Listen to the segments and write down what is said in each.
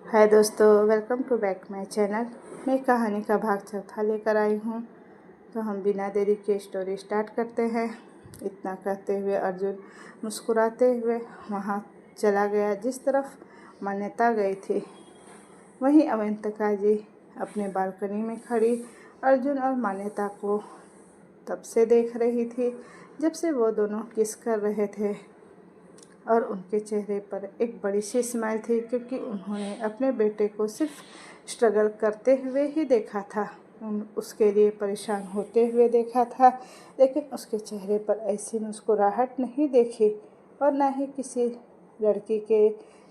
हाय दोस्तों, welcome to back my channel. मैं कहानी का भाग चौथा लेकर आई हूँ। तो हम बिना देरी के स्टोरी स्टार्ट करते हैं। इतना कहते हुए अर्जुन मुस्कुराते हुए वहाँ चला गया जिस तरफ मान्यता गई थी। वहीं अवंतिका जी अपने बालकनी में खड़ी अर्जुन और मान्यता को तब से देख रही थी जब से वो दोनों किस कर रहे थे, और उनके चेहरे पर एक बड़ी सी स्माइल थी क्योंकि उन्होंने अपने बेटे को सिर्फ स्ट्रगल करते हुए ही देखा था, उसके लिए परेशान होते हुए देखा था, लेकिन उसके चेहरे पर ऐसी मुस्कुराहट नहीं देखी और न ही किसी लड़की के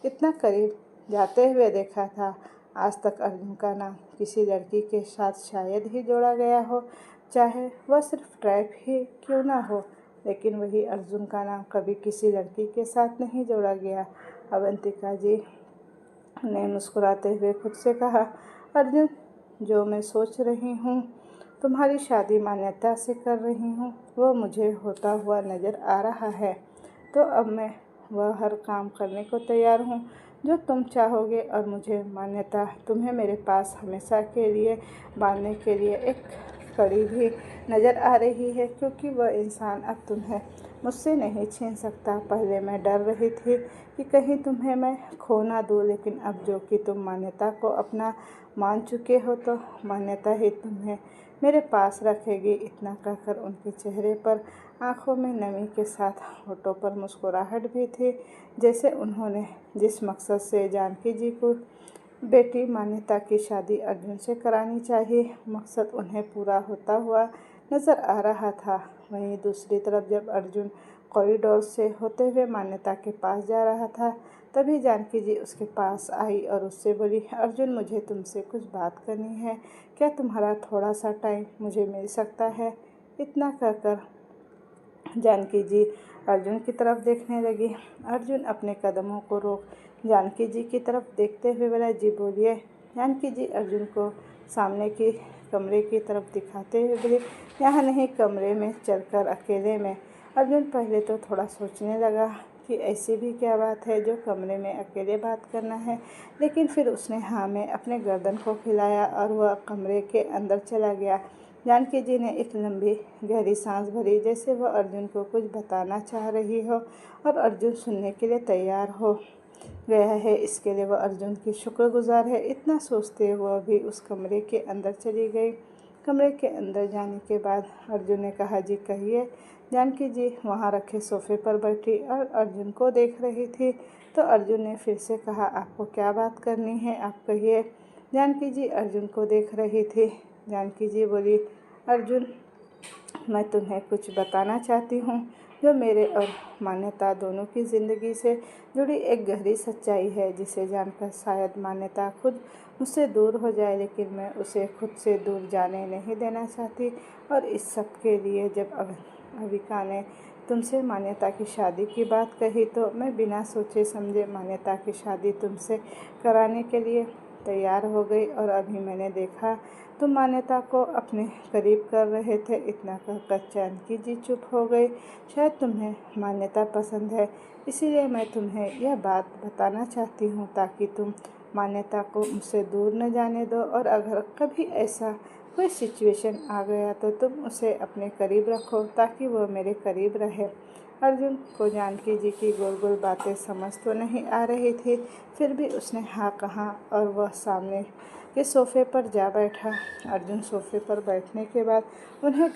इतना करीब जाते हुए देखा था। आज तक अर्जुन का नाम किसी लड़की के साथ शायद ही जोड़ा गया हो, चाहे वह सिर्फ ट्राइब ही क्यों ना हो, लेकिन वही अर्जुन का नाम कभी किसी लड़की के साथ नहीं जोड़ा गया। अवंतिका जी ने मुस्कुराते हुए खुद से कहा, अर्जुन, जो मैं सोच रही हूँ तुम्हारी शादी मान्यता से कर रही हूँ वो मुझे होता हुआ नज़र आ रहा है। तो अब मैं वह हर काम करने को तैयार हूँ जो तुम चाहोगे, और मुझे मान्यता तुम्हें मेरे पास हमेशा के लिए बांधने के लिए एक कड़ी भी नज़र आ रही है, क्योंकि वह इंसान अब तुम्हें मुझसे नहीं छीन सकता। पहले मैं डर रही थी कि कहीं तुम्हें मैं खो ना दूँ, लेकिन अब जो कि तुम मान्यता को अपना मान चुके हो तो मान्यता ही तुम्हें मेरे पास रखेगी। इतना कहकर उनके चेहरे पर आंखों में नमी के साथ होठों पर मुस्कुराहट भी थी, जैसे उन्होंने जिस मकसद से जानकी जी को बेटी मान्यता की शादी अर्जुन से करानी चाहिए, मकसद उन्हें पूरा होता हुआ नज़र आ रहा था। वहीं दूसरी तरफ जब अर्जुन कॉरिडोर से होते हुए मान्यता के पास जा रहा था, तभी जानकी जी उसके पास आई और उससे बोली, अर्जुन, मुझे तुमसे कुछ बात करनी है, क्या तुम्हारा थोड़ा सा टाइम मुझे मिल सकता है? इतना कहकर जानकी जी अर्जुन की तरफ देखने लगी। अर्जुन अपने कदमों को रोक जानकी जी की तरफ देखते हुए बोला, जी बोलिए। जानकी जी अर्जुन को सामने की कमरे की तरफ दिखाते हुए बोले, यहाँ नहीं, कमरे में चलकर अकेले में। अर्जुन पहले तो थोड़ा सोचने लगा कि ऐसी भी क्या बात है जो कमरे में अकेले बात करना है, लेकिन फिर उसने हाँ में अपने गर्दन को हिलाया और वह कमरे के अंदर चला गया। जानकी जी ने एक लंबी गहरी सांस भरी, जैसे वह अर्जुन को कुछ बताना चाह रही हो और अर्जुन सुनने के लिए तैयार हो गया है, इसके लिए वह अर्जुन की शुक्रगुजार है। इतना सोचते वह भी उस कमरे के अंदर चली गई। कमरे के अंदर जाने के बाद अर्जुन ने कहा, जी कहिए। जानकी जी वहाँ रखे सोफे पर बैठी और अर्जुन को देख रही थी, तो अर्जुन ने फिर से कहा, आपको क्या बात करनी है, आप कहिए। जानकी जी अर्जुन को देख रही थी। जानकी जी बोली, अर्जुन, मैं तुम्हें कुछ बताना चाहती हूँ जो मेरे और मान्यता दोनों की ज़िंदगी से जुड़ी एक गहरी सच्चाई है, जिसे जानकर शायद मान्यता खुद मुझसे दूर हो जाए, लेकिन मैं उसे खुद से दूर जाने नहीं देना चाहती। और इस सब के लिए जब अविका ने तुमसे मान्यता की शादी की बात कही तो मैं बिना सोचे समझे मान्यता की शादी तुमसे कराने के लिए तैयार हो गई, और अभी मैंने देखा तुम मान्यता को अपने करीब कर रहे थे। इतना कहकर जानकी जी चुप हो गई। शायद तुम्हें मान्यता पसंद है, इसीलिए मैं तुम्हें यह बात बताना चाहती हूँ ताकि तुम मान्यता को मुझसे दूर न जाने दो, और अगर कभी ऐसा कोई सिचुएशन आ गया तो तुम उसे अपने करीब रखो ताकि वह मेरे करीब रहे। अर्जुन को जानकी जी की गोल गोल बातें समझ तो नहीं आ रही थी, फिर भी उसने हाँ कहा और वह सामने के सोफे पर जा बैठा। अर्जुन सोफे पर बैठने के बाद उन्हें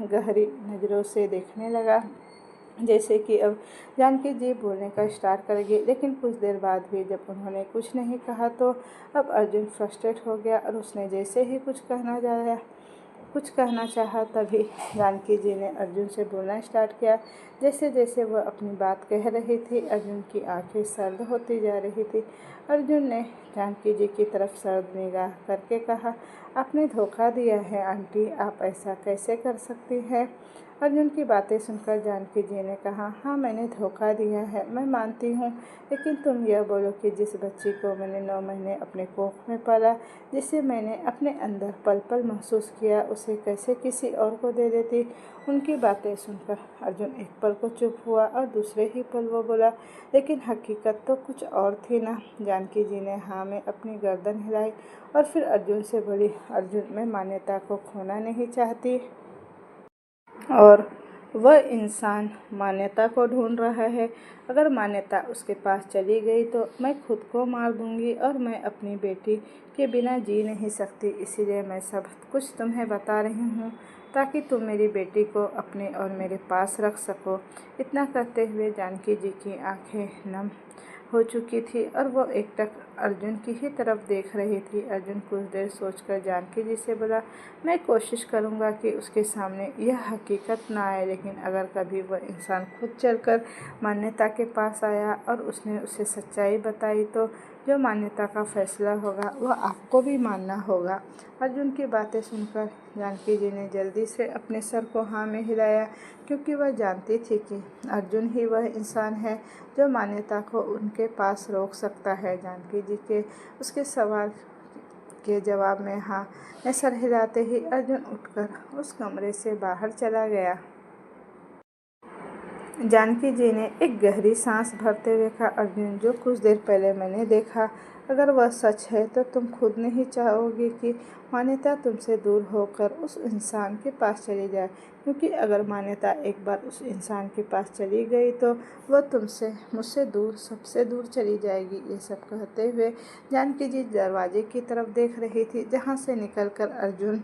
गहरी नज़रों से देखने लगा, जैसे कि अब जानकी जी बोलने का स्टार्ट करेगी, लेकिन कुछ देर बाद भी जब उन्होंने कुछ नहीं कहा तो अब अर्जुन फ्रस्ट्रेट हो गया, और उसने जैसे ही कुछ कहना चाहा तभी जानकी जी ने अर्जुन से बोलना स्टार्ट किया। जैसे जैसे वह अपनी बात कह रही थी, अर्जुन की आंखें सर्द होती जा रही थी। अर्जुन ने जानकी जी की तरफ सर्द निगाह करके कहा, आपने धोखा दिया है आंटी, आप ऐसा कैसे कर सकती हैं? अर्जुन की बातें सुनकर जानकी जी ने कहा, हाँ मैंने धोखा दिया है, मैं मानती हूँ, लेकिन तुम यह बोलो कि जिस बच्ची को मैंने 9 महीने अपने कोख में पाला, जिसे मैंने अपने अंदर पल पल महसूस किया, उसे कैसे किसी और को दे देती। उनकी बातें सुनकर अर्जुन एक पल को चुप हुआ और दूसरे ही पल वो बोला, लेकिन हकीकत तो कुछ और थी ना। जानकी जी ने हाँ में अपनी गर्दन हिलाई और फिर अर्जुन से बोली, अर्जुन मैं मान्यता को खोना नहीं चाहती और वह इंसान मान्यता को ढूंढ रहा है। अगर मान्यता उसके पास चली गई तो मैं खुद को मार दूंगी और मैं अपनी बेटी के बिना जी नहीं सकती। इसीलिए मैं सब कुछ तुम्हें बता रही हूँ ताकि तुम मेरी बेटी को अपने और मेरे पास रख सको। इतना कहते हुए जानकी जी की आंखें नम हो चुकी थी और वो एकटक अर्जुन की ही तरफ देख रही थी। अर्जुन कुछ देर सोचकर जानकी जी से बोला, मैं कोशिश करूँगा कि उसके सामने यह हकीकत ना आए, लेकिन अगर कभी वह इंसान खुद चलकर मान्यता के पास आया और उसने उसे सच्चाई बताई तो जो मान्यता का फैसला होगा वह आपको भी मानना होगा। अर्जुन की बातें सुनकर जानकी जी ने जल्दी से अपने सर को हाँ में हिलाया, क्योंकि वह जानती थी कि अर्जुन ही वह इंसान है जो मान्यता को उनके पास रोक सकता है। जानकी जी के उसके सवाल के जवाब में हाँ में सर हिलाते ही अर्जुन उठकर उस कमरे से बाहर चला गया। जानकी जी ने एक गहरी सांस भरते हुए कहा, अर्जुन जो कुछ देर पहले मैंने देखा, अगर वह सच है तो तुम खुद नहीं चाहोगे कि मान्यता तुमसे दूर होकर उस इंसान के पास चली जाए, क्योंकि अगर मान्यता एक बार उस इंसान के पास चली गई तो वह तुमसे मुझसे दूर सबसे दूर चली जाएगी। ये सब कहते हुए जानकी जी दरवाजे की तरफ देख रही थी जहाँ से निकलकर अर्जुन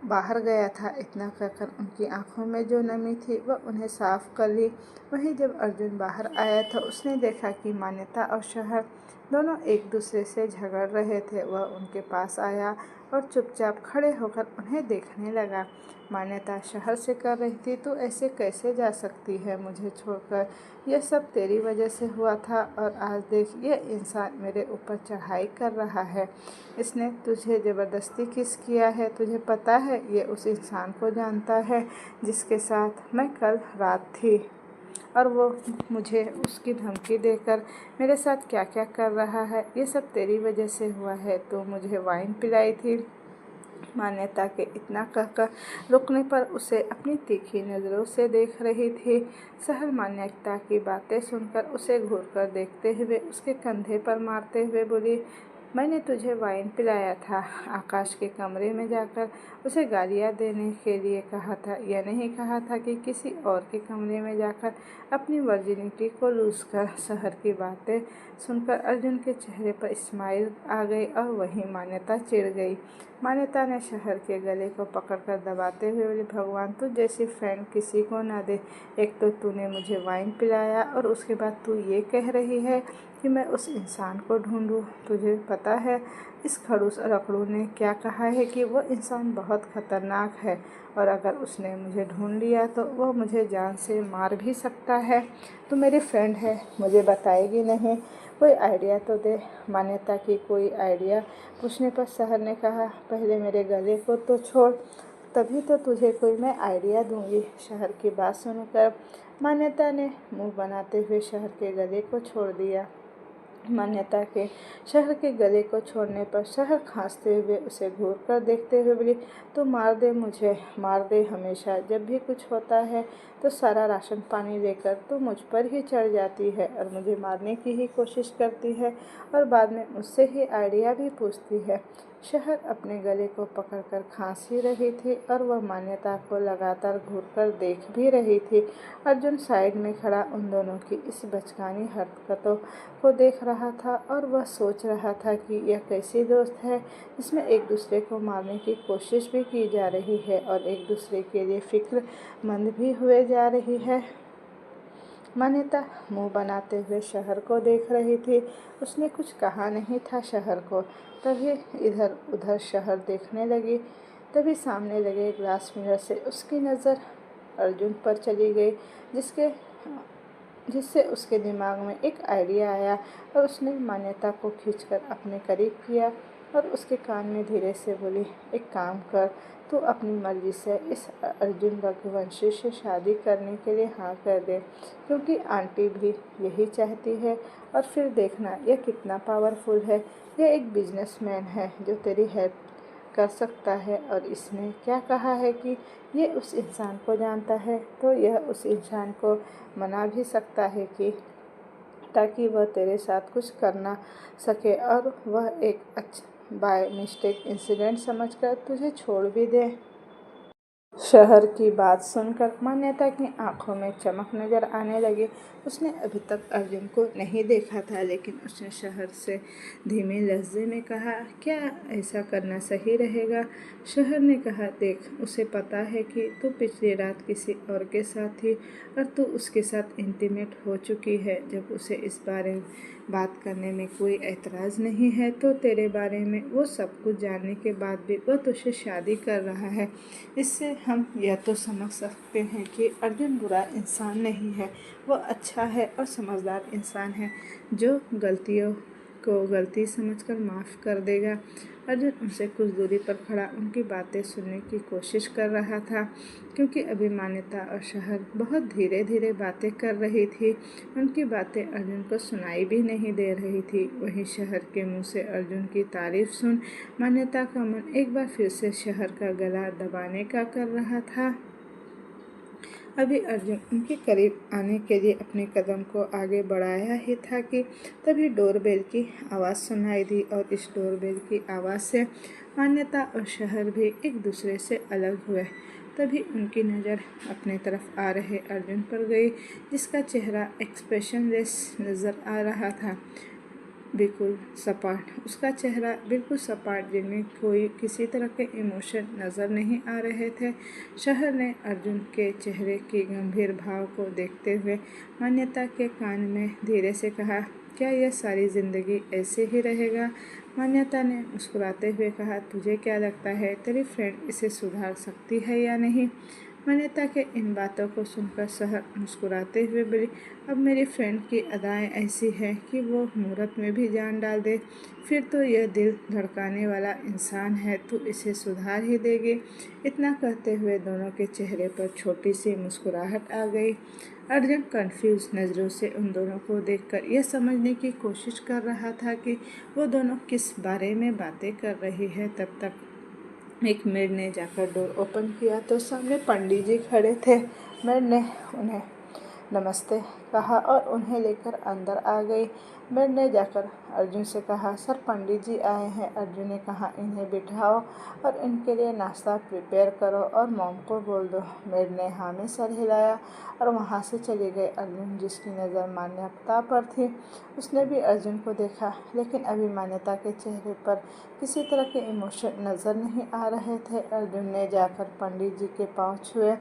बाहर गया था। इतना कहकर उनकी आंखों में जो नमी थी वह उन्हें साफ कर ली। वहीं जब अर्जुन बाहर आया तो उसने देखा कि मान्यता और शहर दोनों एक दूसरे से झगड़ रहे थे। वह उनके पास आया और चुपचाप खड़े होकर उन्हें देखने लगा। मान्यता शहर से कर रही थी, तू ऐसे कैसे जा सकती है मुझे छोड़कर, यह सब तेरी वजह से हुआ था और आज देख यह इंसान मेरे ऊपर चढ़ाई कर रहा है। इसने तुझे ज़बरदस्ती किस किया है, तुझे पता है ये उस इंसान को जानता है जिसके साथ मैं कल रात थी और वो मुझे उसकी धमकी देकर मेरे साथ क्या क्या कर रहा है। ये सब तेरी वजह से हुआ है, तो मुझे वाइन पिलाई थी। मान्यता के इतना कहकर रुकने पर उसे अपनी तीखी नज़रों से देख रही थी। शहर मान्यता की बातें सुनकर उसे घूरकर देखते हुए उसके कंधे पर मारते हुए बोली, मैंने तुझे वाइन पिलाया था, आकाश के कमरे में जाकर उसे गालियाँ देने के लिए कहा था। यह नहीं कहा था कि किसी और के कमरे में जाकर अपनी वर्जिनिटी को लूज़ कर। शहर की बातें सुनकर अर्जुन के चेहरे पर स्माइल आ गई और वहीं मान्यता चिढ़ गई। मान्यता ने शहर के गले को पकड़कर दबाते हुए बोली, भगवान तू जैसी फ्रेंड किसी को ना दे। एक तो तूने मुझे वाइन पिलाया और उसके बाद तू ये कह रही है कि मैं उस इंसान को ढूंढूं। तुझे पता है इस खड़ूस रखड़ू ने क्या कहा है कि वह इंसान बहुत खतरनाक है और अगर उसने मुझे ढूंढ लिया तो वह मुझे जान से मार भी सकता है। तू मेरी फ्रेंड है, मुझे बताएगी नहीं, कोई आइडिया तो दे। मान्यता की कोई आइडिया पूछने पर शहर ने कहा, पहले मेरे गले को तो छोड़, तभी तो तुझे कोई मैं आइडिया दूंगी। शहर की बात सुनकर मान्यता ने मुंह बनाते हुए शहर के गले को छोड़ दिया। मान्यता के शहर के गले को छोड़ने पर शहर खांसते हुए उसे घूर कर देखते हुए बोली, तो मार दे मुझे, मार दे। हमेशा जब भी कुछ होता है तो सारा राशन पानी लेकर तो मुझ पर ही चढ़ जाती है और मुझे मारने की ही कोशिश करती है और बाद में मुझसे ही आइडिया भी पूछती है। शहर अपने गले को पकड़कर खांस ही रही थी और वह मान्यता को लगातार घूरकर देख भी रही थी। अर्जुन साइड में खड़ा उन दोनों की इस बचकानी हरकतों को देख रहा था और वह सोच रहा था कि यह कैसी दोस्त है जिसमें एक दूसरे को मारने की कोशिश भी की जा रही है और एक दूसरे के लिए फिक्रमंद भी हुए जा रही है। मान्यता मुंह बनाते हुए शहर को देख रही थी। उसने कुछ कहा नहीं था शहर को। तभी इधर उधर शहर देखने लगी। तभी सामने लगे ग्लास मिरर से उसकी नज़र अर्जुन पर चली गई, जिससे उसके दिमाग में एक आइडिया आया और उसने मान्यता को खींचकर अपने करीब किया और उसके कान में धीरे से बोली, एक काम कर, तू अपनी मर्जी से इस अर्जुन रघुवंशी से शादी करने के लिए हाँ कर दे, क्योंकि आंटी भी यही चाहती है। और फिर देखना यह कितना पावरफुल है। यह एक बिजनेसमैन है जो तेरी हेल्प कर सकता है, और इसने क्या कहा है कि ये उस इंसान को जानता है, तो यह उस इंसान को मना भी सकता है कि ताकि वह तेरे साथ कुछ कर ना सके, और वह एक बाय मिस्टेक इंसिडेंट समझकर तुझे छोड़ भी दे। शहर की बात सुनकर मान्यता की आंखों में चमक नजर आने लगी। उसने अभी तक अर्जुन को नहीं देखा था, लेकिन उसने शहर से धीमे लहजे में कहा, क्या ऐसा करना सही रहेगा? शहर ने कहा, देख, उसे पता है कि तू पिछली रात किसी और के साथ थी और तू उसके साथ इंटीमेट हो चुकी है। जब उसे इस बारे में बात करने में कोई एतराज़ नहीं है, तो तेरे बारे में वो सब कुछ जानने के बाद भी वो तुझसे शादी कर रहा है। इससे हम यह तो समझ सकते हैं कि अर्जुन बुरा इंसान नहीं है, वो अच्छा है और समझदार इंसान है, जो गलतियों को गलती समझकर माफ़ कर देगा। अर्जुन उनसे कुछ दूरी पर खड़ा उनकी बातें सुनने की कोशिश कर रहा था, क्योंकि अभी मान्यता और शहर बहुत धीरे धीरे बातें कर रही थी। उनकी बातें अर्जुन को सुनाई भी नहीं दे रही थी। वहीं शहर के मुंह से अर्जुन की तारीफ सुन मान्यता का मन एक बार फिर से शहर का गला दबाने का कर रहा था। अभी अर्जुन उनके करीब आने के लिए अपने कदम को आगे बढ़ाया ही था कि तभी डोरबेल की आवाज़ सुनाई दी, और इस डोरबेल की आवाज़ से मान्यता और शहर भी एक दूसरे से अलग हुए। तभी उनकी नज़र अपने तरफ आ रहे अर्जुन पर गई, जिसका चेहरा एक्सप्रेशनलेस नज़र आ रहा था, बिल्कुल सपाट। उसका चेहरा बिल्कुल सपाट, जिनमें कोई किसी तरह के इमोशन नज़र नहीं आ रहे थे। शहर ने अर्जुन के चेहरे की गंभीर भाव को देखते हुए मान्यता के कान में धीरे से कहा, क्या यह सारी ज़िंदगी ऐसे ही रहेगा? मान्यता ने मुस्कुराते हुए कहा, तुझे क्या लगता है, तेरी फ्रेंड इसे सुधार सकती है या नहीं? मान्यता के इन बातों को सुनकर शहर मुस्कुराते हुए बोली, अब मेरी फ्रेंड की अदाएं ऐसी हैं कि वो मुहूर्त में भी जान डाल दे। फिर तो यह दिल धड़काने वाला इंसान है, तो इसे सुधार ही देगी। इतना कहते हुए दोनों के चेहरे पर छोटी सी मुस्कुराहट आ गई। अर्जुन कंफ्यूज नज़रों से उन दोनों को देखकर यह समझने की कोशिश कर रहा था कि वो दोनों किस बारे में बातें कर रही है। तब तक एक मेड ने जाकर डोर ओपन किया तो सामने पंडित जी खड़े थे। मेड ने उन्हें नमस्ते कहा और उन्हें लेकर अंदर आ गई। मेड ने जाकर अर्जुन से कहा, सर, पंडित जी आए हैं। अर्जुन ने कहा, इन्हें बिठाओ और इनके लिए नाश्ता प्रिपेयर करो और मॉम को बोल दो। मेड ने हाँ में सर हिलाया और वहाँ से चली गई। अर्जुन, जिसकी नज़र मान्यता पर थी, उसने भी अर्जुन को देखा, लेकिन अभी मान्यता के चेहरे पर किसी तरह के इमोशन नज़र नहीं आ रहे थे। अर्जुन ने जाकर पंडित जी के पाँव छुए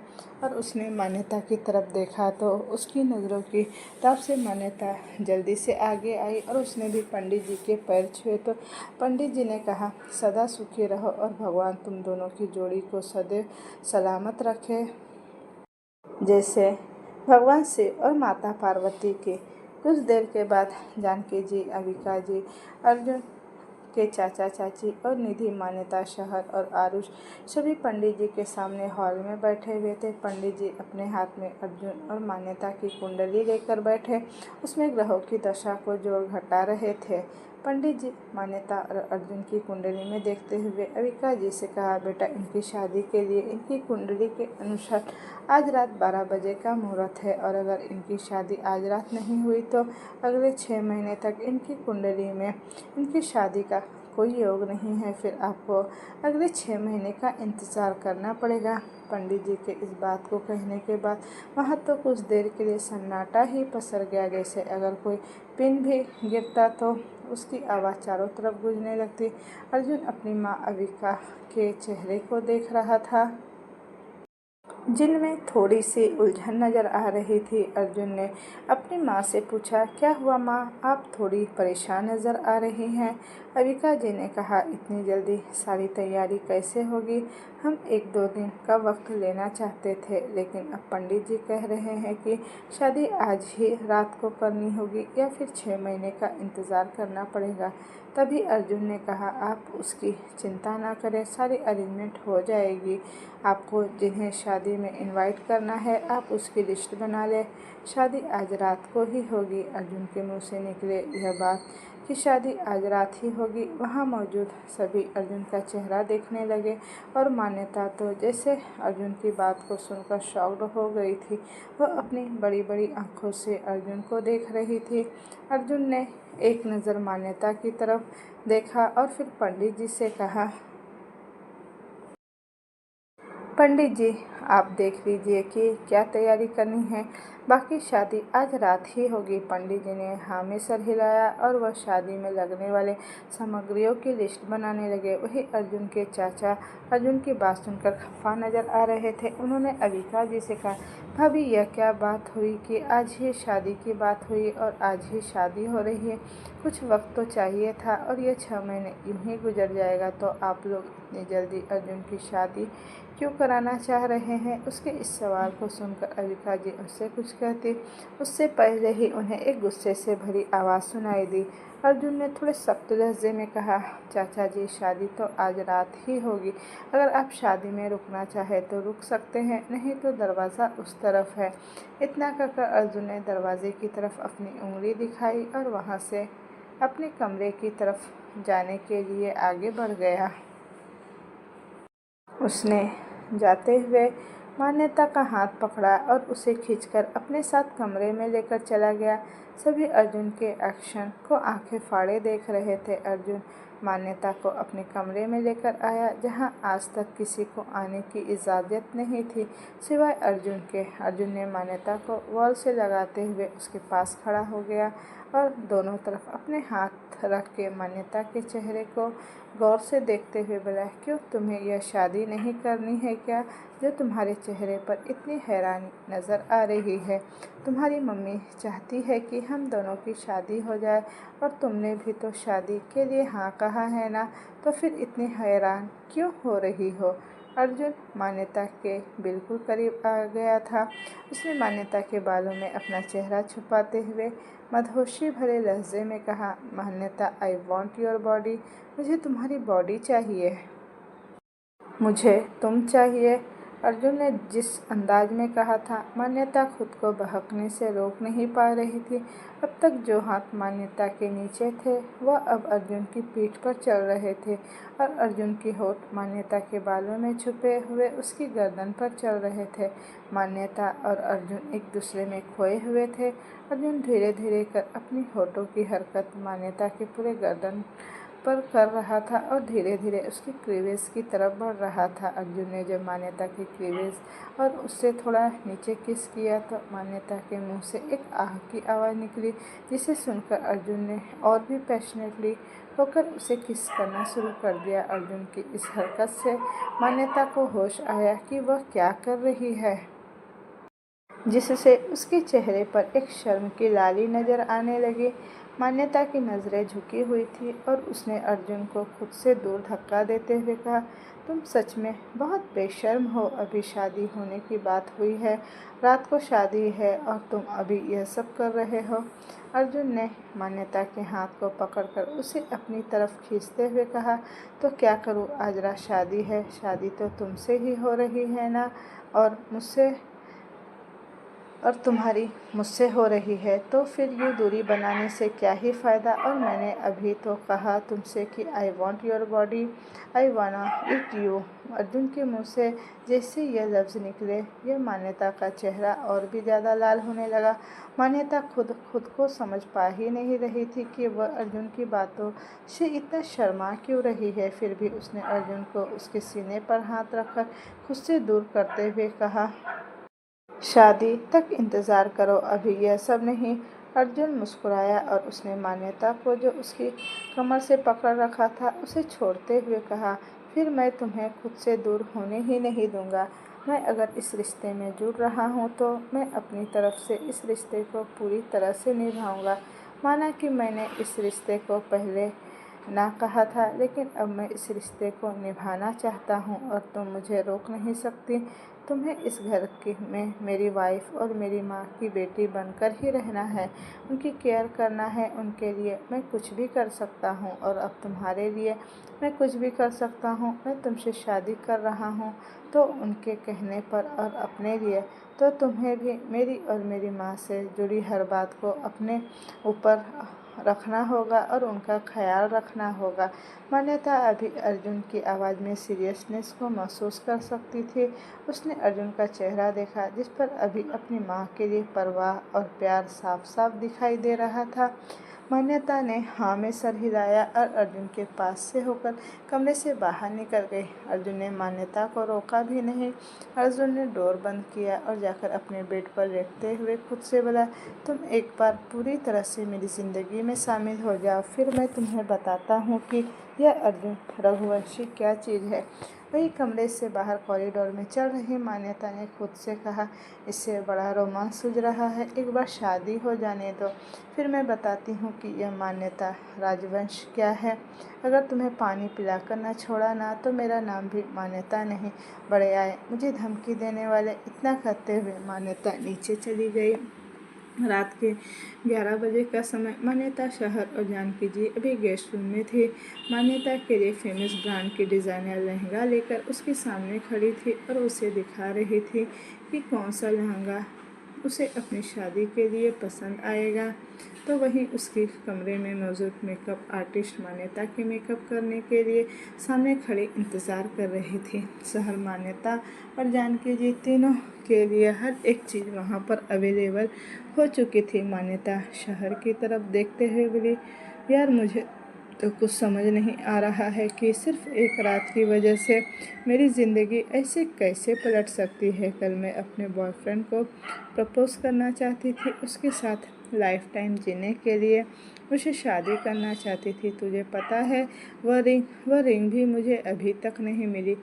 और उसने मान्यता की तरफ देखा तो उसकी नज़रों की ताब से मान्यता जल्दी से आगे आई और उसने भी पंडित जी के पैर छुए तो पंडित जी ने कहा, सदा सुखी रहो और भगवान तुम दोनों की जोड़ी को सदैव सलामत रखे। जैसे भगवान शिव और माता पार्वती की। कुछ देर के बाद जानकी जी, अविका जी, अर्जुन के चाचा चाची और निधि, मान्यता, शहर और आरुष सभी पंडित जी के सामने हॉल में बैठे हुए थे। पंडित जी अपने हाथ में अर्जुन और मान्यता की कुंडली लेकर बैठे उसमें ग्रहों की दशा को जोड़ घटा रहे थे। पंडित जी मान्यता और अर्जुन की कुंडली में देखते हुए अविका जी से कहा, बेटा, इनकी शादी के लिए इनकी कुंडली के अनुसार आज रात 12 बजे का मुहूर्त है, और अगर इनकी शादी आज रात नहीं हुई तो अगले 6 महीने तक इनकी कुंडली में इनकी शादी का कोई योग नहीं है। फिर आपको अगले 6 महीने का इंतज़ार करना पड़ेगा। पंडित जी के इस बात को कहने के बाद वहाँ तो कुछ देर के लिए सन्नाटा ही पसर गया, जैसे अगर कोई पिन भी गिरता तो उसकी आवाज़ चारों तरफ गूंजने लगती। अर्जुन अपनी माँ अविका के चेहरे को देख रहा था, जिनमें थोड़ी सी उलझन नज़र आ रही थी। अर्जुन ने अपनी माँ से पूछा, क्या हुआ माँ, आप थोड़ी परेशान नज़र आ रही हैं? अविका जी ने कहा, इतनी जल्दी सारी तैयारी कैसे होगी? हम 1-2 दिन का वक्त लेना चाहते थे, लेकिन अब पंडित जी कह रहे हैं कि शादी आज ही रात को करनी होगी या फिर 6 महीने का इंतज़ार करना पड़ेगा। तभी अर्जुन ने कहा, आप उसकी चिंता ना करें, सारी अरेंजमेंट हो जाएगी। आपको जिन्हें शादी में इनवाइट करना है, आप उसकी लिस्ट बना लें। शादी आज रात को ही होगी। अर्जुन के मुंह से निकले यह बात कि शादी आज रात ही होगी। वहाँ मौजूद सभी अर्जुन का चेहरा देखने लगे और मान्यता तो जैसे अर्जुन की बात को सुनकर शॉक्ड हो गई थी। वह अपनी बड़ी बड़ी आंखों से अर्जुन को देख रही थी। अर्जुन ने एक नज़र मान्यता की तरफ देखा और फिर पंडित जी से कहा, पंडित जी, आप देख लीजिए कि क्या तैयारी करनी है। बाकी शादी आज रात ही होगी। पंडित जी ने हाँ में सर हिलाया और वह शादी में लगने वाले सामग्रियों की लिस्ट बनाने लगे। वही अर्जुन के चाचा अर्जुन की बात सुनकर खफा नजर आ रहे थे। उन्होंने अविका जी से कहा, भाभी, यह क्या बात हुई कि आज ही शादी की बात हुई और आज ही शादी हो रही है। कुछ वक्त तो चाहिए था और यह 6 महीने यूं ही गुजर जाएगा। तो आप लोग इतनी जल्दी अर्जुन की शादी क्यों कराना चाह रहे हैं? उसके इस सवाल को सुनकर अविका जी उससे कुछ कहती, उससे पहले ही उन्हें एक गुस्से से भरी आवाज़ सुनाई दी। अर्जुन ने थोड़े सख्त लहजे में कहा, चाचा जी, शादी तो आज रात ही होगी। अगर आप शादी में रुकना चाहे तो रुक सकते हैं, नहीं तो दरवाज़ा उस तरफ है। इतना कहकर अर्जुन ने दरवाजे की तरफ अपनी उंगली दिखाई और वहाँ से अपने कमरे की तरफ जाने के लिए आगे बढ़ गया। उसने जाते हुए मान्यता का हाथ पकड़ा और उसे खींचकर अपने साथ कमरे में लेकर चला गया। सभी अर्जुन के एक्शन को आंखें फाड़े देख रहे थे। अर्जुन मान्यता को अपने कमरे में लेकर आया, जहां आज तक किसी को आने की इजाज़त नहीं थी सिवाय अर्जुन के। अर्जुन ने मान्यता को वॉल से लगाते हुए उसके पास खड़ा हो गया और दोनों तरफ अपने हाथ रख के मान्यता के चेहरे को गौर से देखते हुए बोला, क्यों, तुम्हें यह शादी नहीं करनी है क्या, जो तुम्हारे चेहरे पर इतनी हैरानी नज़र आ रही है? तुम्हारी मम्मी चाहती है कि हम दोनों की शादी हो जाए और तुमने भी तो शादी के लिए हाँ कहा है ना, तो फिर इतनी हैरान क्यों हो रही हो? अर्जुन मान्यता के बिल्कुल करीब आ गया था। उसने मान्यता के बालों में अपना चेहरा छुपाते हुए मदहोशी भरे लहजे में कहा, मान्यता, आई वॉन्ट योर बॉडी। मुझे तुम्हारी बॉडी चाहिए। मुझे तुम चाहिए। अर्जुन ने जिस अंदाज में कहा था, मान्यता खुद को बहकने से रोक नहीं पा रही थी। अब तक जो हाथ मान्यता के नीचे थे वह अब अर्जुन की पीठ पर चल रहे थे और अर्जुन की होठ मान्यता के बालों में छुपे हुए उसकी गर्दन पर चल रहे थे। मान्यता और अर्जुन एक दूसरे में खोए हुए थे। अर्जुन धीरे धीरे कर अपनी होठों की हरकत मान्यता के पूरे गर्दन पर कर रहा था और धीरे धीरे उसकी क्लीवेज की तरफ बढ़ रहा था। अर्जुन ने जब मान्यता की क्लीवेज और उससे थोड़ा नीचे किस किया तो मान्यता के मुंह से एक आह की आवाज़ निकली, जिसे सुनकर अर्जुन ने और भी पैशनेटली होकर उसे किस करना शुरू कर दिया। अर्जुन की इस हरकत से मान्यता को होश आया कि वह क्या कर रही है, जिससे उसके चेहरे पर एक शर्म की लाली नज़र आने लगी। मान्यता की नज़रें झुकी हुई थी और उसने अर्जुन को खुद से दूर धक्का देते हुए कहा, तुम सच में बहुत बेशर्म हो। अभी शादी होने की बात हुई है, रात को शादी है और तुम अभी यह सब कर रहे हो। अर्जुन ने मान्यता के हाथ को पकड़कर उसे अपनी तरफ खींचते हुए कहा, तो क्या करूँ, आज रात शादी है। शादी तो तुमसे ही हो रही है ना, और तुम्हारी मुझसे हो रही है, तो फिर यूँ दूरी बनाने से क्या ही फ़ायदा। और मैंने अभी तो कहा तुमसे कि आई वॉन्ट योर बॉडी, आई वाना इट यू। अर्जुन के मुंह से जैसे यह लफ्ज़ निकले, यह मान्यता का चेहरा और भी ज़्यादा लाल होने लगा। मान्यता खुद को समझ पा ही नहीं रही थी कि वह अर्जुन की बातों से इतना शर्मा क्यों रही है। फिर भी उसने अर्जुन को उसके सीने पर हाथ रखकर खुद से दूर करते हुए कहा, शादी तक इंतज़ार करो, अभी यह सब नहीं। अर्जुन मुस्कुराया और उसने मान्यता को जो उसकी कमर से पकड़ रखा था उसे छोड़ते हुए कहा, फिर मैं तुम्हें खुद से दूर होने ही नहीं दूंगा। मैं अगर इस रिश्ते में जुड़ रहा हूँ तो मैं अपनी तरफ से इस रिश्ते को पूरी तरह से निभाऊंगा। माना कि मैंने इस रिश्ते को पहले ना कहा था, लेकिन अब मैं इस रिश्ते को निभाना चाहता हूँ और तुम मुझे रोक नहीं सकती। तुम्हें इस घर की में मेरी वाइफ और मेरी माँ की बेटी बनकर ही रहना है, उनकी केयर करना है। उनके लिए मैं कुछ भी कर सकता हूँ और अब तुम्हारे लिए मैं कुछ भी कर सकता हूँ। मैं तुमसे शादी कर रहा हूँ तो उनके कहने पर और अपने लिए, तो तुम्हें भी मेरी और मेरी माँ से जुड़ी हर बात को अपने ऊपर रखना होगा और उनका ख्याल रखना होगा। मान्यता अभी अर्जुन की आवाज़ में सीरियसनेस को महसूस कर सकती थी। उसने अर्जुन का चेहरा देखा, जिस पर अभी अपनी माँ के लिए परवाह और प्यार साफ साफ दिखाई दे रहा था। मान्यता ने हाँ में सर हिलाया और अर्जुन के पास से होकर कमरे से बाहर निकल गई। अर्जुन ने मान्यता को रोका भी नहीं। अर्जुन ने डोर बंद किया और जाकर अपने बेड पर लेटते हुए खुद से बोला, तुम एक बार पूरी तरह से मेरी ज़िंदगी में शामिल हो जाओ, फिर मैं तुम्हें बताता हूँ कि यह अर्जुन रघुवंशी क्या चीज़ है। वही कमरे से बाहर कॉरिडोर में चल रही मान्यता ने खुद से कहा, इससे बड़ा रोमांस सूझ रहा है, एक बार शादी हो जाने दो, फिर मैं बताती हूँ कि यह मान्यता राजवंश क्या है। अगर तुम्हें पानी पिलाकर न छोड़ा ना तो मेरा नाम भी मान्यता नहीं। बड़े आए मुझे धमकी देने वाले। इतना कहते हुए मान्यता नीचे चली गई। रात के 11 बजे का समय। मान्यता शहर और जानकी जी अभी गेस्ट रूम में थे। मान्यता के लिए फेमस ब्रांड की डिज़ाइनर लहंगा लेकर उसके सामने खड़ी थी और उसे दिखा रही थी कि कौन सा लहंगा उसे अपनी शादी के लिए पसंद आएगा। तो वहीं उसके कमरे में मौजूद मेकअप आर्टिस्ट मान्यता के मेकअप करने के लिए सामने खड़े इंतज़ार कर रही थी। शहर, मान्यता और जानकी जी तीनों के लिए हर एक चीज़ वहाँ पर अवेलेबल हो चुकी थी। मान्यता शहर की तरफ देखते हुए बोली, यार मुझे तो कुछ समझ नहीं आ रहा है कि सिर्फ एक रात की वजह से मेरी ज़िंदगी ऐसे कैसे पलट सकती है। कल मैं अपने बॉयफ्रेंड को प्रपोज़ करना चाहती थी, उसके साथ लाइफ टाइम जीने के लिए मुझे शादी करना चाहती थी। तुझे पता है वह रिंग भी मुझे अभी तक नहीं मिली,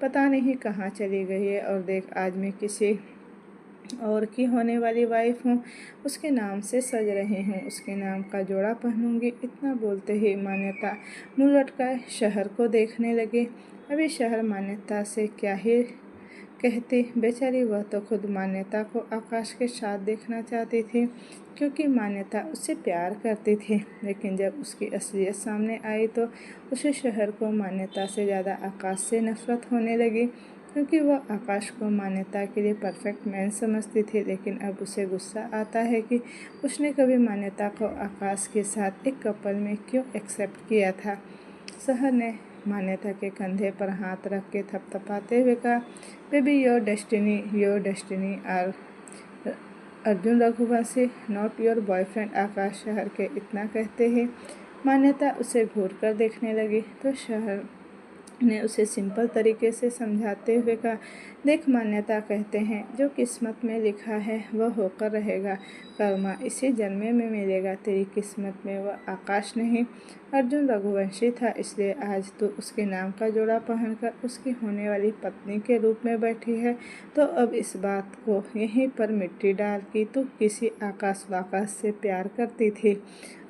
पता नहीं कहाँ चली गई है। और देख, आज मैं किसी और की होने वाली वाइफ हूँ, उसके नाम से सज रही हूँ, उसके नाम का जोड़ा पहनूंगी। इतना बोलते ही मान्यता मुँह लटकाए शहर को देखने लगी। अभी शहर मान्यता से क्या ही कहती, बेचारी वह तो खुद मान्यता को आकाश के साथ देखना चाहती थी, क्योंकि मान्यता उससे प्यार करती थी। लेकिन जब उसकी असलियत सामने आई तो उसे शहर को मान्यता से ज़्यादा आकाश से नफरत होने लगी, क्योंकि वह आकाश को मान्यता के लिए परफेक्ट मैन समझती थी। लेकिन अब उसे गुस्सा आता है कि उसने कभी मान्यता को आकाश के साथ एक कपल में क्यों एक्सेप्ट किया था। शहर ने मान्यता के कंधे पर हाथ रख के थपथपाते हुए कहा, baby your destiny are Arjun Raghuvanshi, not your boyfriend Akash. शहर के इतना कहते ही मान्यता उसे घूर कर देखने लगी तो शहर ने उसे सिंपल तरीके से समझाते हुए कहा, देख मान्यता, कहते हैं जो किस्मत में लिखा है वह होकर रहेगा, कर्मा इसी जन्म में मिलेगा। तेरी किस्मत में वह आकाश नहीं अर्जुन रघुवंशी था, इसलिए आज तू उसके नाम का जोड़ा पहनकर उसकी होने वाली पत्नी के रूप में बैठी है। तो अब इस बात को यहीं पर मिट्टी डाल कि तू किसी आकाश वाकाश से प्यार करती थी।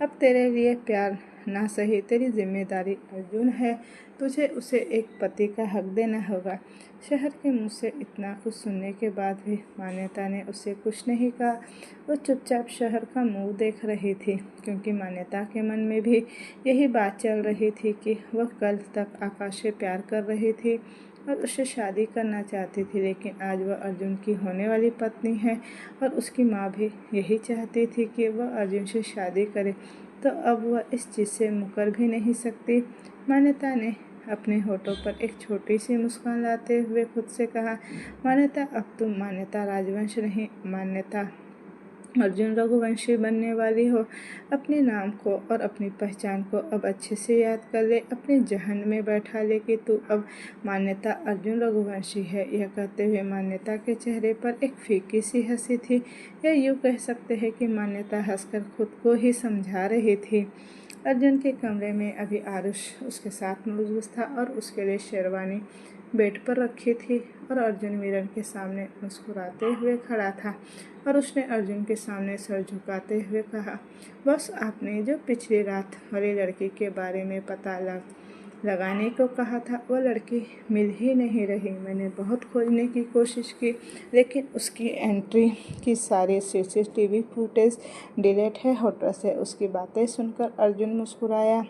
अब तेरे लिए प्यार ना सही, तेरी जिम्मेदारी अर्जुन है, तुझे उसे एक पति का हक देना होगा। शहर के मुंह से इतना कुछ सुनने के बाद भी मान्यता ने उसे कुछ नहीं कहा। वो चुपचाप शहर का मुंह देख रही थी, क्योंकि मान्यता के मन में भी यही बात चल रही थी कि वह कल तक आकाश से प्यार कर रही थी और उससे शादी करना चाहती थी, लेकिन आज वह अर्जुन की होने वाली पत्नी है और उसकी माँ भी यही चाहती थी कि वह अर्जुन से शादी करे, तो अब वह इस चीज़ से मुकर भी नहीं सकती। मान्यता ने अपने होठों पर एक छोटी सी मुस्कान लाते हुए खुद से कहा, मान्यता, अब तुम मान्यता राजवंश नहीं, मान्यता अर्जुन रघुवंशी बनने वाली हो। अपने नाम को और अपनी पहचान को अब अच्छे से याद कर ले, अपने जहन में बैठा ले कि तू अब मान्यता अर्जुन रघुवंशी है। यह कहते हुए मान्यता के चेहरे पर एक फीकी सी हंसी थी, या यूँ कह सकते हैं कि मान्यता हंसकर खुद को ही समझा रही थी। अर्जुन के कमरे में अभी आरुष उसके साथ मौजूद था और उसके लिए शेरवानी बेड पर रखी थी और अर्जुन मिरर के सामने मुस्कुराते हुए खड़ा था और उसने अर्जुन के सामने सर झुकाते हुए कहा, बस आपने जो पिछली रात वाली लड़की के बारे में पता लगाने को कहा था, वो लड़की मिल ही नहीं रही। मैंने बहुत खोजने की कोशिश की, लेकिन उसकी एंट्री की सारी CCTV फुटेज डिलीट है होटल से। उसकी बातें सुनकर अर्जुन मुस्कुराया।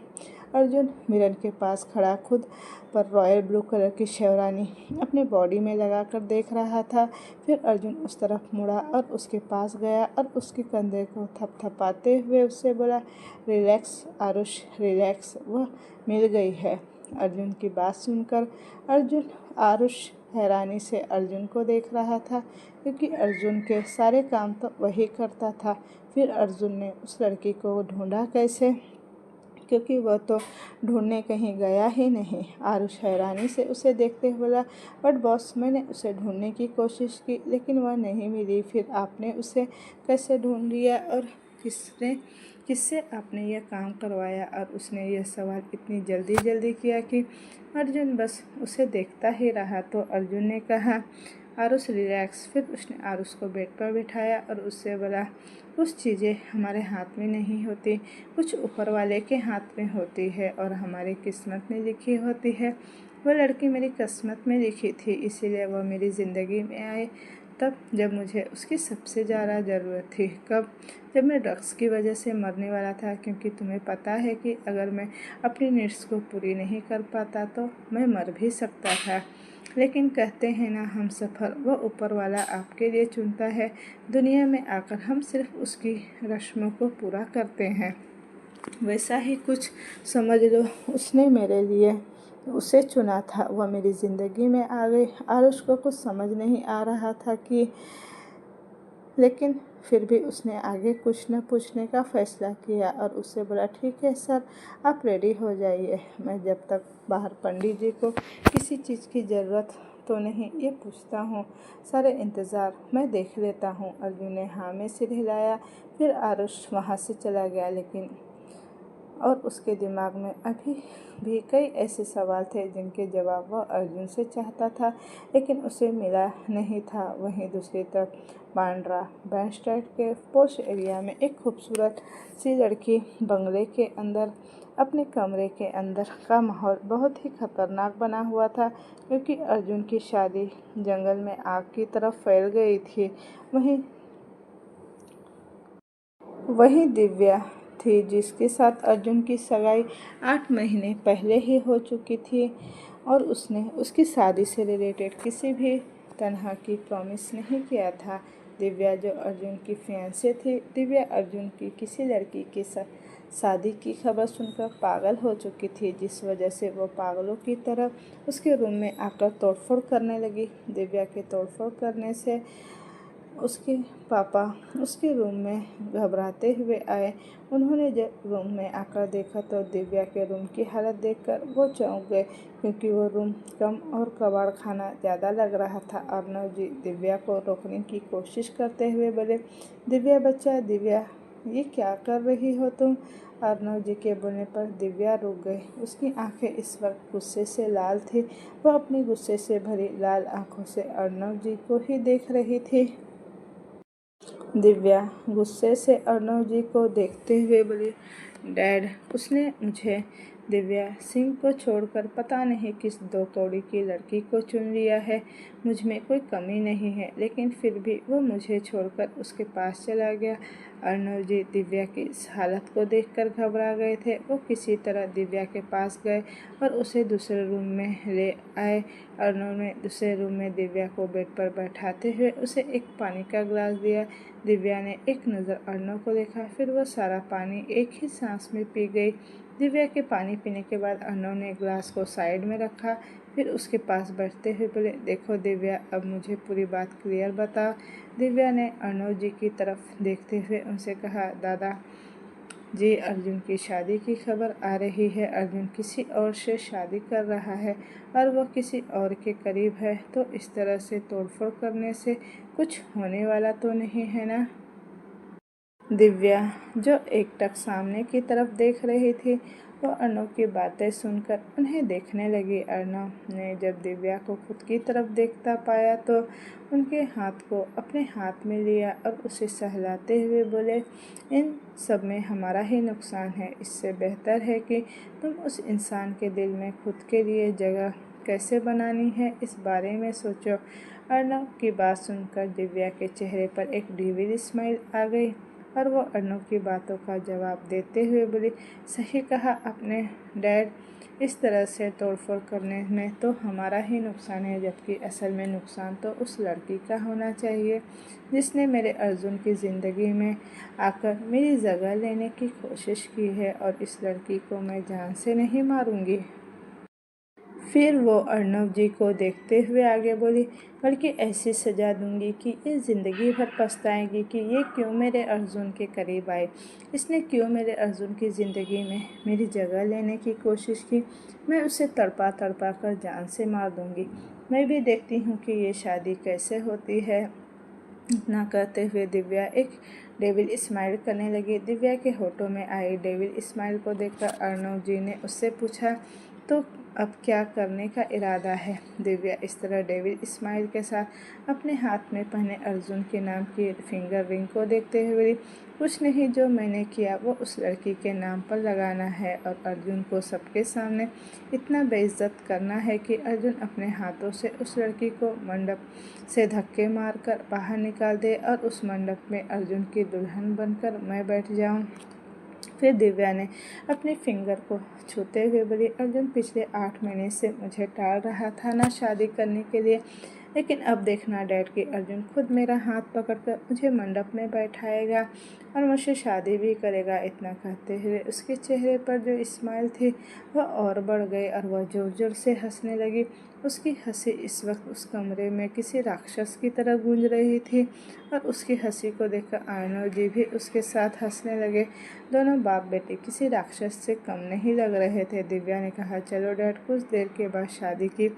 अर्जुन मिरर के पास खड़ा खुद पर रॉयल ब्लू कलर की शेरवानी अपने बॉडी में लगाकर देख रहा था। फिर अर्जुन उस तरफ मुड़ा और उसके पास गया और उसके कंधे को थपथपाते हुए उससे बोला, रिलैक्स आरुष, रिलैक्स, वह मिल गई है। अर्जुन की बात सुनकर आरुष हैरानी से अर्जुन को देख रहा था, क्योंकि अर्जुन के सारे काम तो वही करता था। फिर अर्जुन ने उस लड़की को ढूंढा कैसे, क्योंकि वह तो ढूंढने कहीं गया ही नहीं। आरुष हैरानी से उसे देखते हुए बोला, बट बॉस, मैंने उसे ढूंढने की कोशिश की, लेकिन वह नहीं मिली। फिर आपने उसे कैसे ढूंढ लिया और किससे आपने यह काम करवाया? और उसने यह सवाल इतनी जल्दी किया कि अर्जुन बस उसे देखता ही रहा। तो अर्जुन ने कहा, आरुष रिलैक्स। फिर उसने आरुष को बेड पर बिठाया और उससे बोला, कुछ चीज़ें हमारे हाथ में नहीं होती, कुछ ऊपर वाले के हाथ में होती है और हमारी किस्मत में लिखी होती है। वह लड़की मेरी किस्मत में लिखी थी, इसीलिए वह मेरी ज़िंदगी में आए तब जब मुझे उसकी सबसे ज़्यादा ज़रूरत थी। कब? जब मैं ड्रग्स की वजह से मरने वाला था, क्योंकि तुम्हें पता है कि अगर मैं अपनी नीड्स को पूरी नहीं कर पाता तो मैं मर भी सकता था। लेकिन कहते हैं ना, हम सफ़र वह ऊपर वाला आपके लिए चुनता है। दुनिया में आकर हम सिर्फ उसकी रस्मों को पूरा करते हैं। वैसा ही कुछ समझ लो, उसने मेरे लिए उसे चुना था। वह मेरी ज़िंदगी में आ गई। आरुष को कुछ समझ नहीं आ रहा था कि, लेकिन फिर भी उसने आगे कुछ न पूछने का फ़ैसला किया और उससे बोला, ठीक है सर, आप रेडी हो जाइए। मैं जब तक बाहर पंडित जी को किसी चीज़ की ज़रूरत तो नहीं ये पूछता हूँ, सारे इंतज़ार मैं देख लेता हूँ। अर्जुन ने हाँ में सिर हिलाया। फिर आरुष वहाँ से चला गया, लेकिन और उसके दिमाग में अभी भी कई ऐसे सवाल थे जिनके जवाब वह अर्जुन से चाहता था, लेकिन उसे मिला नहीं था। वहीं दूसरी तरफ बांद्रा बैंडस्टैंड के पोश एरिया में एक खूबसूरत सी लड़की बंगले के अंदर अपने कमरे के अंदर का माहौल बहुत ही खतरनाक बना हुआ था, क्योंकि अर्जुन की शादी जंगल में आग की तरफ फैल गई थी। वही दिव्या थी जिसके साथ अर्जुन की सगाई 8 महीने पहले ही हो चुकी थी और उसने उसकी शादी से रिलेटेड किसी भी तरह की प्रॉमिस नहीं किया था। दिव्या जो अर्जुन की फियांसे थी, दिव्या अर्जुन की किसी लड़की के साथ शादी की खबर सुनकर पागल हो चुकी थी, जिस वजह से वो पागलों की तरह उसके रूम में आकर तोड़फोड़ करने लगी। दिव्या के तोड़फोड़ करने से उसके पापा उसके रूम में घबराते हुए आए। उन्होंने जब रूम में आकर देखा तो दिव्या के रूम की हालत देखकर वो चौंक गए, क्योंकि वो रूम कम और कबाड़ खाना ज़्यादा लग रहा था। अर्नव जी दिव्या को रोकने की कोशिश करते हुए बोले, दिव्या बच्चा, दिव्या, ये क्या कर रही हो तुम? अर्नव जी के बोलने पर दिव्या रुक गई। उसकी आंखें इस वक्त गुस्से से लाल थी। वह अपनी गुस्से से भरी लाल आंखों से अर्नव जी को ही देख रही थी। दिव्या गुस्से से अर्नव जी को देखते हुए बोली, डैड, उसने मुझे दिव्या सिंह को छोड़कर पता नहीं किस 2 कौड़ी की लड़की को चुन लिया है। मुझ में कोई कमी नहीं है, लेकिन फिर भी वो मुझे छोड़कर उसके पास चला गया। अर्नव जी दिव्या की इस हालत को देखकर घबरा गए थे। वो किसी तरह दिव्या के पास गए और उसे दूसरे रूम में ले आए। अर्नव ने दूसरे रूम में दिव्या को बेड पर बैठाते हुए उसे एक पानी का गिलास दिया। दिव्या ने एक नज़र अर्नव को देखा, फिर वह सारा पानी एक ही सांस में पी गई। दिव्या के पानी पीने के बाद अर्नव ने गिलास को साइड में रखा, फिर उसके पास बैठते हुए बोले, देखो दिव्या, अब मुझे पूरी बात क्लियर बताओ। दिव्या ने अर्नव जी की तरफ देखते हुए उनसे कहा, दादा जी, अर्जुन की शादी की खबर आ रही है। अर्जुन किसी और से शादी कर रहा है और वह किसी और के करीब है, तो इस तरह से तोड़फोड़ करने से कुछ होने वाला तो नहीं है ना? दिव्या जो एकटक सामने की तरफ देख रही थी वो अर्नव की बातें सुनकर उन्हें देखने लगी। अर्नव ने जब दिव्या को खुद की तरफ देखता पाया तो उनके हाथ को अपने हाथ में लिया और उसे सहलाते हुए बोले, इन सब में हमारा ही नुकसान है। इससे बेहतर है कि तुम उस इंसान के दिल में खुद के लिए जगह कैसे बनानी है इस बारे में सोचो। अर्नव की बात सुनकर दिव्या के चेहरे पर एक ढीवी स्माइल आ गई और वो अर्नव की बातों का जवाब देते हुए बोली, सही कहा आपने डैड, इस तरह से तोड़फोड़ करने में तो हमारा ही नुकसान है, जबकि असल में नुकसान तो उस लड़की का होना चाहिए जिसने मेरे अर्जुन की ज़िंदगी में आकर मेरी जगह लेने की कोशिश की है। और इस लड़की को मैं जान से नहीं मारूंगी। फिर वो अर्नव जी को देखते हुए आगे बोली, बल्कि ऐसी सज़ा दूंगी कि ये ज़िंदगी भर पछताएगी कि ये क्यों मेरे अर्जुन के करीब आए, इसने क्यों मेरे अर्जुन की ज़िंदगी में मेरी जगह लेने की कोशिश की। मैं उसे तड़पा तड़पा कर जान से मार दूंगी। मैं भी देखती हूँ कि ये शादी कैसे होती है। इतना कहते हुए दिव्या एक डेविल स्माइल करने लगी। दिव्या के होठों में आई डेविल स्माइल को देखकर अर्नव जी ने उससे पूछा, तो अब क्या करने का इरादा है। दिव्या इस तरह डेविल स्माइल के साथ अपने हाथ में पहने अर्जुन के नाम की फिंगर रिंग को देखते हुए, कुछ नहीं, जो मैंने किया वो उस लड़की के नाम पर लगाना है और अर्जुन को सबके सामने इतना बेइज्जत करना है कि अर्जुन अपने हाथों से उस लड़की को मंडप से धक्के मारकर बाहर निकाल दे और उस मंडप में अर्जुन की दुल्हन बनकर मैं बैठ जाऊं। फिर दिव्या ने अपनी फिंगर को छूते हुए बोली, अर्जुन पिछले 8 महीने से मुझे टाल रहा था ना शादी करने के लिए, लेकिन अब देखना डैड कि अर्जुन खुद मेरा हाथ पकड़कर मुझे मंडप में बैठाएगा और मुझसे शादी भी करेगा। इतना कहते हुए उसके चेहरे पर जो स्माइल थी वह और बढ़ गई और वह जोर जोर से हंसने लगी। उसकी हंसी इस वक्त उस कमरे में किसी राक्षस की तरह गूंज रही थी और उसकी हंसी को देखकर अर्नव जी भी उसके साथ हंसने लगे। दोनों बाप बेटे किसी राक्षस से कम नहीं लग रहे थे। दिव्या ने कहा, चलो डैड, कुछ देर के बाद शादी की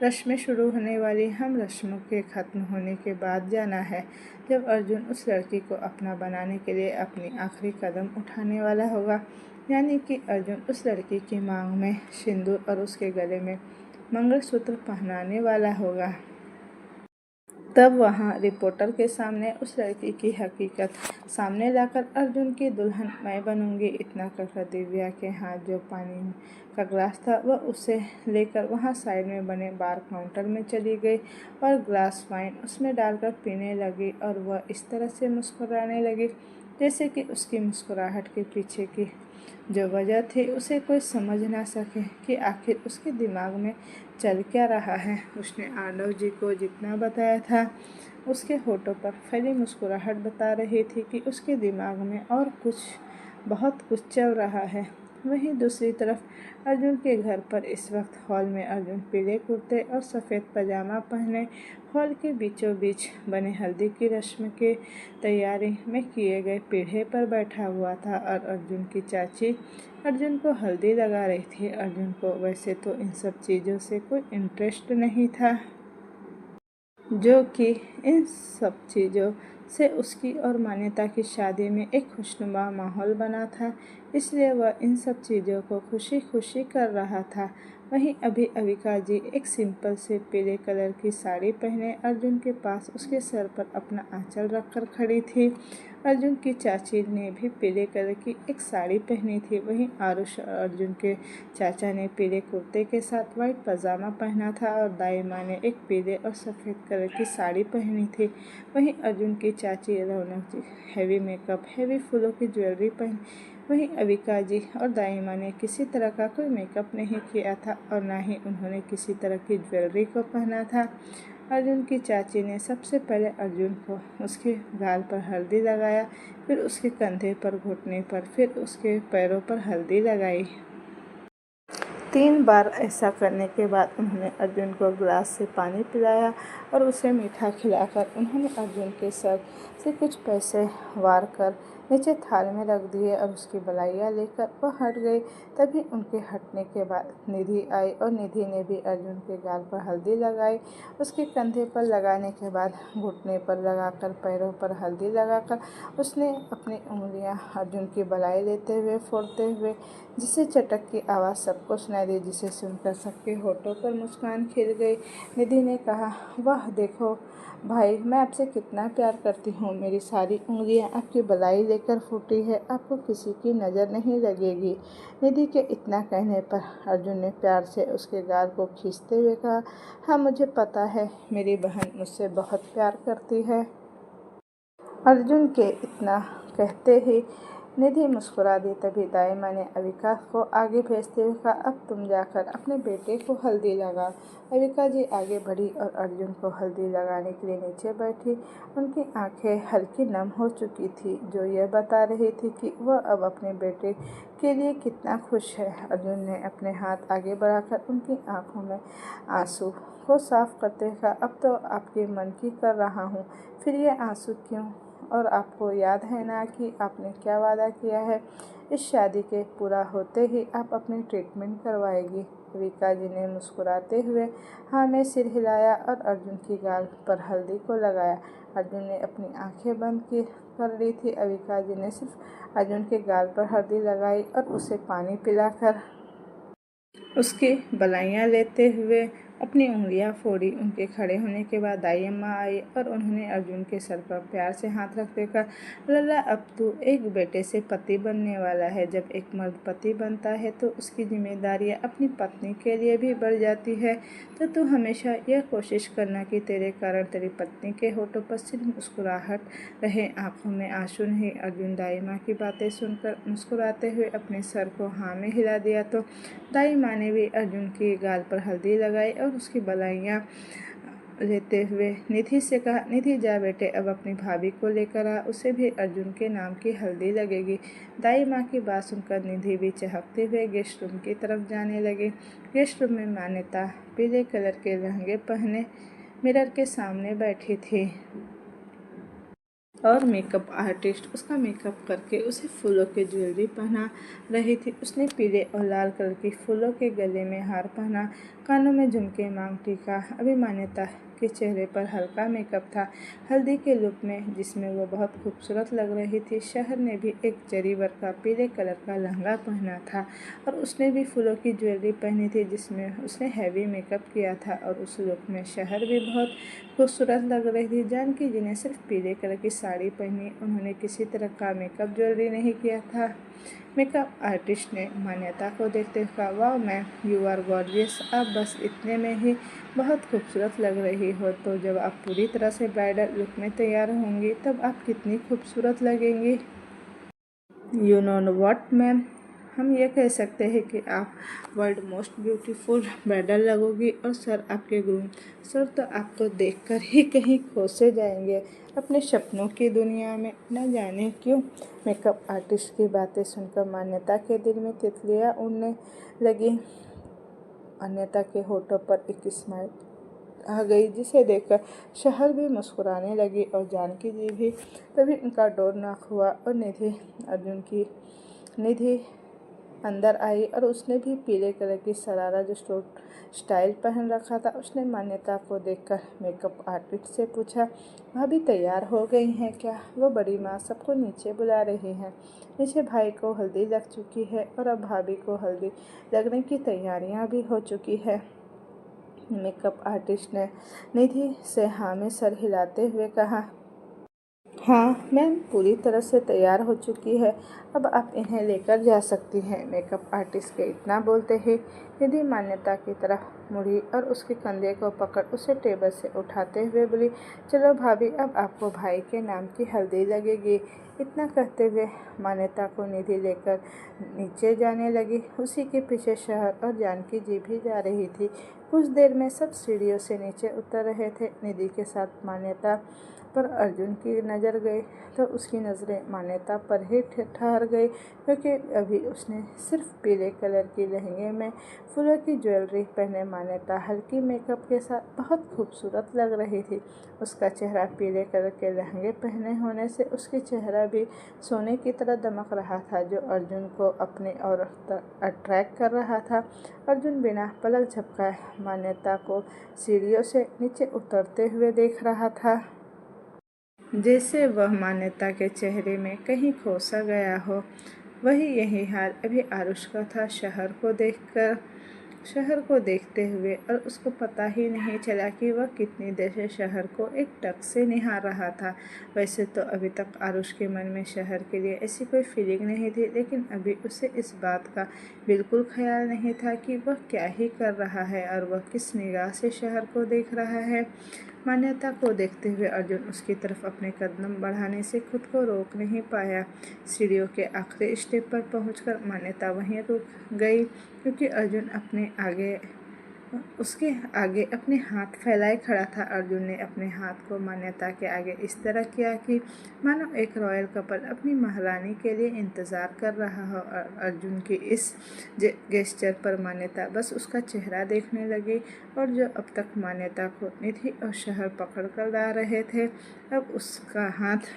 रस्में शुरू होने वाली, हम रस्मों के ख़त्म होने के बाद जाना है, जब अर्जुन उस लड़की को अपना बनाने के लिए अपनी आखिरी कदम उठाने वाला होगा, यानी कि अर्जुन उस लड़की की मांग में सिंदूर और उसके गले में मंगलसूत्र पहनाने वाला होगा। तब वहाँ रिपोर्टर के सामने उस लड़की की हकीकत सामने लाकर अर्जुन की दुल्हन मैं बनूंगी। इतना कहकर दिव्या के हाथ जो पानी का ग्लास था वह उसे लेकर वहाँ साइड में बने बार काउंटर में चली गई और ग्लास वाइन उसमें डालकर पीने लगी और वह इस तरह से मुस्कुराने लगी जैसे कि उसकी मुस्कुराहट के पीछे की जो वजह थी उसे कोई समझ ना सके कि आखिर उसके दिमाग में चल क्या रहा है। उसने अर्नव जी को जितना बताया था उसके होठों पर फैली मुस्कुराहट बता रही थी कि उसके दिमाग में और बहुत कुछ चल रहा है। वहीं दूसरी तरफ अर्जुन के घर पर इस वक्त हॉल में अर्जुन पीले कुर्ते और सफ़ेद पजामा पहने हॉल के बीचों बीच बने हल्दी की रस्म के तैयारी में किए गए पीढ़े पर बैठा हुआ था और अर्जुन की चाची अर्जुन को हल्दी लगा रही थी। अर्जुन को वैसे तो इन सब चीज़ों से कोई इंटरेस्ट नहीं था, जो कि इन सब चीज़ों से उसकी और मान्यता की शादी में एक खुशनुमा माहौल बना था, इसलिए वह इन सब चीज़ों को खुशी खुशी कर रहा था। वहीं अभी अविका जी एक सिंपल से पीले कलर की साड़ी पहने अर्जुन के पास उसके सर पर अपना आंचल रखकर खड़ी थी। अर्जुन की चाची ने भी पीले कलर की एक साड़ी पहनी थी। वहीं आरुष अर्जुन के चाचा ने पीले कुर्ते के साथ वाइट पजामा पहना था और दाई माँ ने एक पीले और सफ़ेद कलर की साड़ी पहनी थी। वहीं अर्जुन की चाची रौनक जी हैवी मेकअप, हैवी फूलों की ज्वेलरी पहनी। वहीं अविका जी और दाई माँ ने किसी तरह का कोई मेकअप नहीं किया था और ना ही उन्होंने किसी तरह की ज्वेलरी को पहना था। अर्जुन की चाची ने सबसे पहले अर्जुन को उसके गाल पर हल्दी लगाया, फिर उसके कंधे पर, घुटने पर, फिर उसके पैरों पर हल्दी लगाई। 3 बार ऐसा करने के बाद उन्होंने अर्जुन को ग्लास से पानी पिलाया और उसे मीठा खिलाकर उन्होंने अर्जुन के सर से कुछ पैसे वार कर नीचे थाल में रख दिए और उसकी बलाइयाँ लेकर वह हट गई। तभी उनके हटने के बाद निधि आई और निधि ने भी अर्जुन के गाल पर हल्दी लगाई। उसके कंधे पर लगाने के बाद घुटने पर लगाकर, पैरों पर हल्दी लगाकर उसने अपनी उंगलियां अर्जुन की बलाई लेते हुए, फोड़ते हुए, जिससे चटक की आवाज़ सबको सुनाई दी, जिसे सुनकर सबके होठों पर मुस्कान खिल गई। निधि ने कहा, वाह देखो भाई, मैं आपसे कितना प्यार करती हूँ। मेरी सारी उंगलियां आपकी बलाई लेकर फूटी है, आपको किसी की नज़र नहीं लगेगी। निधि के इतना कहने पर अर्जुन ने प्यार से उसके गाल को खींचते हुए कहा, हाँ मुझे पता है, मेरी बहन मुझसे बहुत प्यार करती है। अर्जुन के इतना कहते ही निधि मुस्कुरा दी। तभी दाई माँ ने अविका को आगे भेजते हुए कहा, अब तुम जाकर अपने बेटे को हल्दी लगा। अविका जी आगे बढ़ी और अर्जुन को हल्दी लगाने के लिए नीचे बैठी। उनकी आंखें हल्की नम हो चुकी थी, जो यह बता रही थी कि वह अब अपने बेटे के लिए कितना खुश है। अर्जुन ने अपने हाथ आगे बढ़ाकर उनकी आंखों में आंसू को साफ करते हुए कहा, अब तो आपके मन की कर रहा हूँ, फिर ये आंसू क्यों? और आपको याद है ना कि आपने क्या वादा किया है? इस शादी के पूरा होते ही आप अपनी ट्रीटमेंट करवाएगी। अविका जी ने मुस्कुराते हुए हाँ में सिर हिलाया और अर्जुन की गाल पर हल्दी को लगाया। अर्जुन ने अपनी आंखें बंद कर ली थी। अविका जी ने सिर्फ अर्जुन के गाल पर हल्दी लगाई और उसे पानी पिलाकर उसकी बलाइयाँ लेते हुए अपनी उंगलियां फोड़ी। उनके खड़े होने के बाद दाई अम्मा आई और उन्होंने अर्जुन के सर पर प्यार से हाथ रखते कहा, लल्ला अब तू एक बेटे से पति बनने वाला है। जब एक मर्द पति बनता है तो उसकी जिम्मेदारियां अपनी पत्नी के लिए भी बढ़ जाती है। तो तू हमेशा यह कोशिश करना कि तेरे कारण तेरी पत्नी के होठों पर सिर्फ मुस्कुराहट रहे, आंखों में आंसू नहीं। अर्जुन दाई माँ की बातें सुनकर मुस्कुराते हुए अपने सर को हाँ में हिला दिया तो दाई माँ ने भी अर्जुन की गाल पर हल्दी लगाई और उसकी बलाइयाँ लेते हुए निधि से कहा, निधि जा बेटे, अब अपनी भाभी को लेकर आ, उसे भी अर्जुन के नाम की हल्दी लगेगी। दाई माँ की बात सुनकर निधि भी चहकते हुए गेस्ट रूम की तरफ जाने लगे। गेस्ट रूम में मान्यता पीले कलर के लहंगे पहने मिरर के सामने बैठी थी और मेकअप आर्टिस्ट उसका मेकअप करके उसे फूलों की ज्वेलरी पहना रही थी। उसने पीले और लाल कलर की फूलों के गले में हार पहना, कानों में झुमके, मांग टीका। अभी मान्यता के चेहरे पर हल्का मेकअप था हल्दी के लुक में, जिसमें वो बहुत खूबसूरत लग रही थी। शहर ने भी एक जरी वर्क का पीले कलर का लहंगा पहना था और उसने भी फूलों की ज्वेलरी पहनी थी, जिसमें उसने हैवी मेकअप किया था और उस लुक में शहर भी बहुत खूबसूरत लग रही थी। जानकी जी ने सिर्फ पीले कलर की साड़ी पहनी, उन्होंने किसी तरह का मेकअप ज्वेलरी नहीं किया था। मेकअप आर्टिस्ट ने मान्यता को देखते हुए कहा, वाह मैम, यू आर गॉर्जियस, आप बस इतने में ही बहुत खूबसूरत लग रही हो। तो जब आप पूरी तरह से ब्राइडल लुक में तैयार होंगी तब आप कितनी खूबसूरत लगेंगी। यू नो व्हाट मैम, हम ये कह सकते हैं कि आप वर्ल्ड मोस्ट ब्यूटीफुल ब्राइडल लगोगी और सर आपके ग्रूम सर तो आपको देखकर ही कहीं खो से जाएंगे अपने सपनों की दुनिया में। न जाने क्यों मेकअप आर्टिस्ट की बातें सुनकर मान्यता के दिल में तितलियां उड़ने लगी। मान्यता के होठों पर एक स्माइल आ गई, जिसे देखकर शहर भी मुस्कुराने लगी और जानकी जी भी। तभी उनका डोर नॉक हुआ और निधि अंदर आई और उसने भी पीले कलर की शरारा जो स्टाइल पहन रखा था। उसने मान्यता को देखकर मेकअप आर्टिस्ट से पूछा, भाभी तैयार हो गई हैं क्या? वो बड़ी माँ सबको नीचे बुला रही हैं। नीचे भाई को हल्दी लग चुकी है और अब भाभी को हल्दी लगने की तैयारियां भी हो चुकी है। मेकअप आर्टिस्ट ने निधि से हाँ में सर हिलाते हुए कहा, हाँ मैम, पूरी तरह से तैयार हो चुकी है, अब आप इन्हें लेकर जा सकती हैं। मेकअप आर्टिस्ट के इतना बोलते ही निधि मान्यता की तरफ मुड़ी और उसके कंधे को पकड़ उसे टेबल से उठाते हुए बोली, चलो भाभी, अब आपको भाई के नाम की हल्दी लगेगी। इतना कहते हुए मान्यता को निधि लेकर नीचे जाने लगी। उसी के पीछे शहर और जानकी जी भी जा रही थी। कुछ देर में सब सीढ़ियों से नीचे उतर रहे थे। निधि के साथ मान्यता पर अर्जुन की नज़र गई तो उसकी नज़रें मान्यता पर ही ठहर गई, क्योंकि अभी उसने सिर्फ पीले कलर की लहंगे में फूलों की ज्वेलरी पहने मान्यता हल्की मेकअप के साथ बहुत खूबसूरत लग रही थी। उसका चेहरा पीले कलर के लहंगे पहने होने से उसकी चेहरा भी सोने की तरह दमक रहा था, जो अर्जुन को अपनी ओर अट्रैक्ट कर रहा था। अर्जुन बिना पलक झपकाए मान्यता को सीढ़ियों से नीचे उतरते हुए देख रहा था, जैसे वह मान्यता के चेहरे में कहीं खो सा गया हो। वही यही हाल अभी आरुष का था। शहर को देखते हुए, और उसको पता ही नहीं चला कि वह कितनी देर से शहर को एक टक से निहार रहा था। वैसे तो अभी तक आरुष के मन में शहर के लिए ऐसी कोई फीलिंग नहीं थी, लेकिन अभी उसे इस बात का बिल्कुल ख्याल नहीं था कि वह क्या ही कर रहा है और वह किस निगाह से शहर को देख रहा है। मान्यता को देखते हुए अर्जुन उसकी तरफ अपने कदम बढ़ाने से खुद को रोक नहीं पाया। सीढ़ियों के आखिरी स्टेप पर पहुंचकर मान्यता वहीं रुक गई, क्योंकि अर्जुन उसके आगे अपने हाथ फैलाए खड़ा था। अर्जुन ने अपने हाथ को मान्यता के आगे इस तरह किया कि मानो एक रॉयल कपल अपनी महारानी के लिए इंतज़ार कर रहा हो। और अर्जुन की इस गेस्चर पर मान्यता बस उसका चेहरा देखने लगी, और जो अब तक मान्यता को निधि और शहर पकड़ कर ला रहे थे, अब उसका हाथ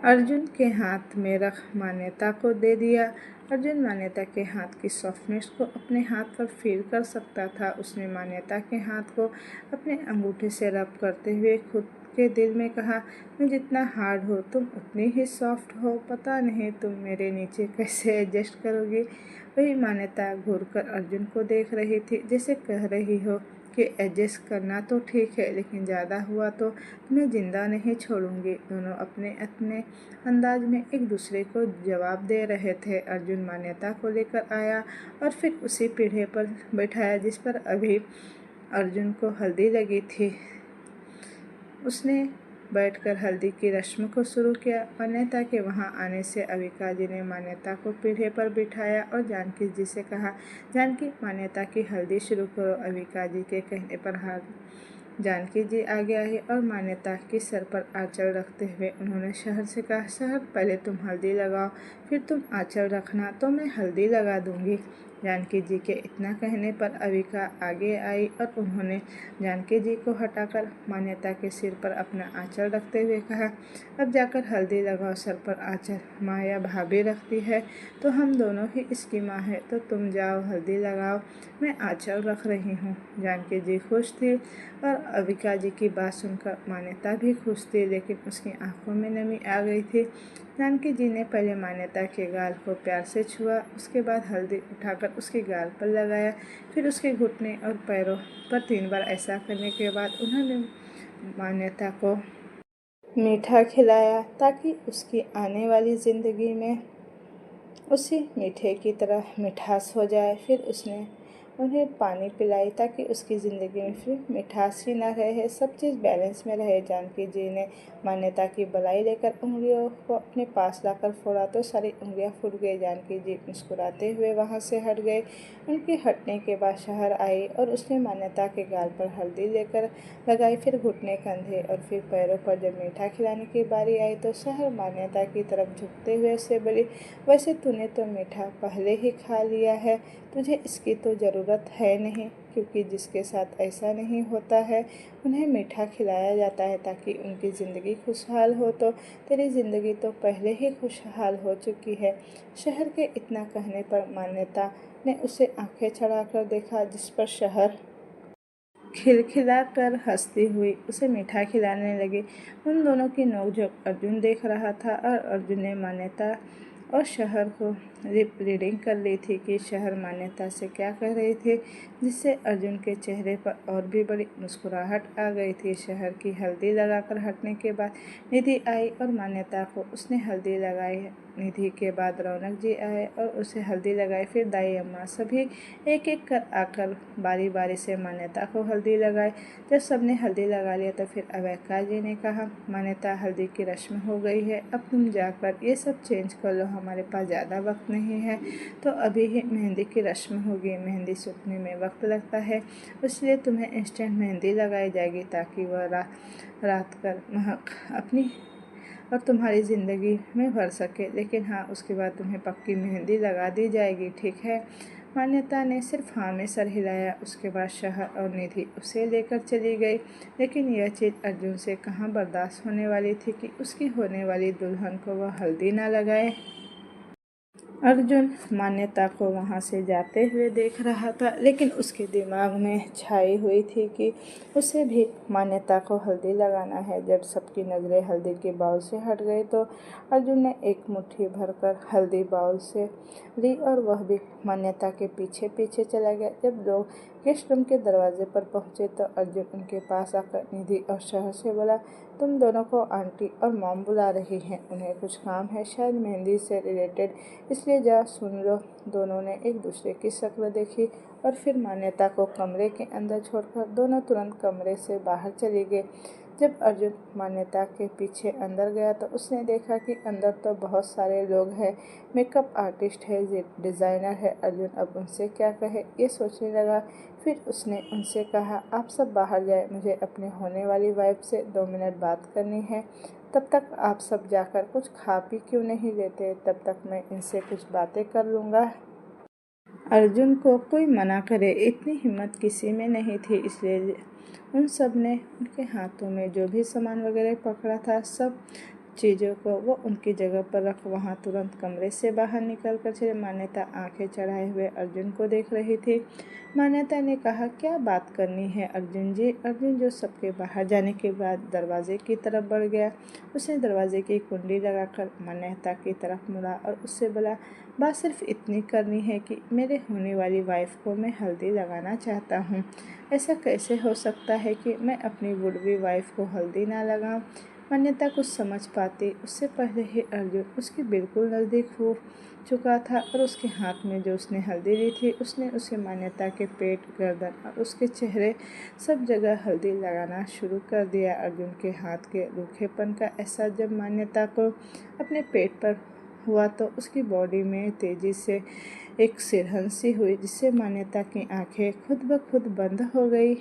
अर्जुन के हाथ में रख मान्यता को दे दिया। अर्जुन मान्यता के हाथ की सॉफ्टनेस को अपने हाथ पर फील कर सकता था। उसने मान्यता के हाथ को अपने अंगूठे से रब करते हुए खुद के दिल में कहा, मैं जितना हार्ड हो तुम उतनी ही सॉफ्ट हो, पता नहीं तुम मेरे नीचे कैसे एडजस्ट करोगी। वही मान्यता घूरकर अर्जुन को देख रही थी, जैसे कह रही हो कि एडजस्ट करना तो ठीक है, लेकिन ज़्यादा हुआ तो तुम्हें जिंदा नहीं छोड़ूंगी। दोनों अपने अपने अंदाज में एक दूसरे को जवाब दे रहे थे। अर्जुन मान्यता को लेकर आया और फिर उसी पीढ़े पर बैठाया जिस पर अभी अर्जुन को हल्दी लगी थी। उसने बैठकर हल्दी की रस्म को शुरू किया। मान्यता के वहां आने से अविका जी ने मान्यता को पीढ़े पर बिठाया और जानकी जी से कहा, जानकी मान्यता की हल्दी शुरू करो। अविका जी के कहने पर जानकी जी आगे आई और मान्यता की सर पर आंचल रखते हुए उन्होंने शहर से कहा, शहर पहले तुम हल्दी लगाओ, फिर तुम आंचल रखना तो मैं हल्दी लगा दूंगी। जानकी जी के इतना कहने पर अविका आगे आई और उन्होंने जानकी जी को हटाकर मान्यता के सिर पर अपना आंचल रखते हुए कहा, अब जाकर हल्दी लगाओ सर पर आंचल। माँ या भाभी रखती है तो हम दोनों ही इसकी माँ है, तो तुम जाओ हल्दी लगाओ, मैं आंचल रख रही हूँ। जानकी जी खुश थी और अविका जी की बात सुनकर मान्यता भी खुश थी, लेकिन उसकी आंखों में नमी आ गई थी। जानकी जी ने पहले मान्यता के गाल को प्यार से छुआ, उसके बाद हल्दी उठाकर उसके गाल पर लगाया, फिर उसके घुटने और पैरों पर 3 बार ऐसा करने के बाद उन्होंने मान्यता को मीठा खिलाया, ताकि उसकी आने वाली ज़िंदगी में उसी मीठे की तरह मिठास हो जाए। फिर उसने उन्हें पानी पिलाई, ताकि उसकी ज़िंदगी में फिर मिठास ही ना रहे, सब चीज़ बैलेंस में रहे। जानकी जी ने मान्यता की बलाई लेकर उंगलियों को अपने पास लाकर फोड़ा तो सारी उंगलियां फूट गई। जानकी जी मुस्कुराते हुए वहां से हट गए। उनके हटने के बाद शहर आई और उसने मान्यता के गाल पर हल्दी लेकर लगाई, फिर घुटने, कंधे और फिर पैरों पर। जब मीठा खिलाने की बारी आई तो शहर मान्यता की तरफ झुकते हुए उससे बोली, वैसे तूने तो मीठा पहले ही खा लिया है, तुझे इसकी तो ज़रूरत है नहीं, क्योंकि जिसके साथ ऐसा नहीं होता है उन्हें मीठा खिलाया जाता है ताकि उनकी ज़िंदगी खुशहाल हो। तो तेरी ज़िंदगी तो पहले ही खुशहाल हो चुकी है। शहर के इतना कहने पर मान्यता ने उसे आंखें चढ़ाकर देखा, जिस पर शहर खिलखिला कर हंसती हुई उसे मीठा खिलाने लगी। उन दोनों की नोकझोंक अर्जुन देख रहा था और अर्जुन ने मान्यता और शहर को रीडिंग कर ली थी कि शहर मान्यता से क्या कह रही थी, जिससे अर्जुन के चेहरे पर और भी बड़ी मुस्कुराहट आ गई थी। शहर की हल्दी लगाकर हटने के बाद निधि आई और मान्यता को उसने हल्दी लगाई निधि के बाद रौनक जी आए और उसे हल्दी लगाई। फिर दाई अम्मा सभी एक एक कर आकर बारी बारी से मान्यता को हल्दी लगाए। जब सबने हल्दी लगा लिया तो फिर अवैका जी ने कहा, मान्यता हल्दी की रस्म हो गई है, अब तुम जाकर ये सब चेंज कर लो, हमारे पास ज़्यादा वक्त नहीं है। तो अभी ही मेहंदी की रस्म होगी, मेहंदी सूखने में वक्त लगता है, इसलिए तुम्हें इंस्टेंट मेहंदी लगाई जाएगी ताकि वह रात कर महक अपनी और तुम्हारी ज़िंदगी में भर सके। लेकिन हाँ, उसके बाद तुम्हें पक्की मेहंदी लगा दी जाएगी, ठीक है। मान्यता ने सिर्फ हाँ में सर हिलाया। उसके बाद शहर और निधि उसे लेकर चली गई। लेकिन यह चीज़ अर्जुन से कहाँ बर्दाश्त होने वाली थी कि उसकी होने वाली दुल्हन को वह हल्दी ना लगाए। अर्जुन मान्यता को वहाँ से जाते हुए देख रहा था, लेकिन उसके दिमाग में छाई हुई थी कि उसे भी मान्यता को हल्दी लगाना है। जब सबकी नज़रें हल्दी के बाउल से हट गई तो अर्जुन ने एक मुट्ठी भरकर हल्दी बाउल से ली और वह भी मान्यता के पीछे पीछे चला गया। जब लोग गेस्ट रूम के दरवाजे पर पहुँचे तो अर्जुन उनके पास आकर निधि और शहर से बोला, तुम दोनों को आंटी और मॉम बुला रही हैं, उन्हें कुछ काम है, शायद मेहंदी से रिलेटेड, इसलिए जा सुन लो। दोनों ने एक दूसरे की शक्ल देखी और फिर मान्यता को कमरे के अंदर छोड़कर दोनों तुरंत कमरे से बाहर चली गए। जब अर्जुन मान्यता के पीछे अंदर गया तो उसने देखा कि अंदर तो बहुत सारे लोग हैं, मेकअप आर्टिस्ट है, डिज़ाइनर है। अर्जुन अब उनसे क्या कहे ये सोचने लगा। फिर उसने उनसे कहा, आप सब बाहर जाए, मुझे अपने होने वाली वाइफ से 2 मिनट बात करनी है। तब तक आप सब जाकर कुछ खा पी क्यों नहीं लेते, तब तक मैं इनसे कुछ बातें कर लूँगा। अर्जुन को कोई मना करे इतनी हिम्मत किसी में नहीं थी, इसलिए उन सब ने उनके हाथों में जो भी सामान वगैरह पकड़ा था सब चीज़ों को वो उनकी जगह पर रख वहाँ तुरंत कमरे से बाहर निकल कर चले। मान्यता आंखें चढ़ाए हुए अर्जुन को देख रही थी। मान्यता ने कहा, क्या बात करनी है अर्जुन जी। अर्जुन जो सबके बाहर जाने के बाद दरवाजे की तरफ बढ़ गया। उसने दरवाजे की कुंडी लगाकर मान्यता की तरफ मुड़ा और उससे बोला, बात सिर्फ इतनी करनी है कि मेरे होने वाली वाइफ को मैं हल्दी लगाना चाहता हूँ। ऐसा कैसे हो सकता है कि मैं अपनी वुडबी वाइफ को हल्दी ना लगाऊं। मान्यता कुछ समझ पाती उससे पहले ही अर्जुन उसके बिल्कुल नज़दीक हो चुका था और उसके हाथ में जो उसने हल्दी ली थी उसने उसे मान्यता के पेट, गर्दन और उसके चेहरे सब जगह हल्दी लगाना शुरू कर दिया। अर्जुन के हाथ के रूखेपन का एहसास जब मान्यता को अपने पेट पर हुआ तो उसकी बॉडी में तेज़ी से एक सिरहन सी हुई, जिससे मान्यता की आंखें खुद ब खुद बंद हो गई।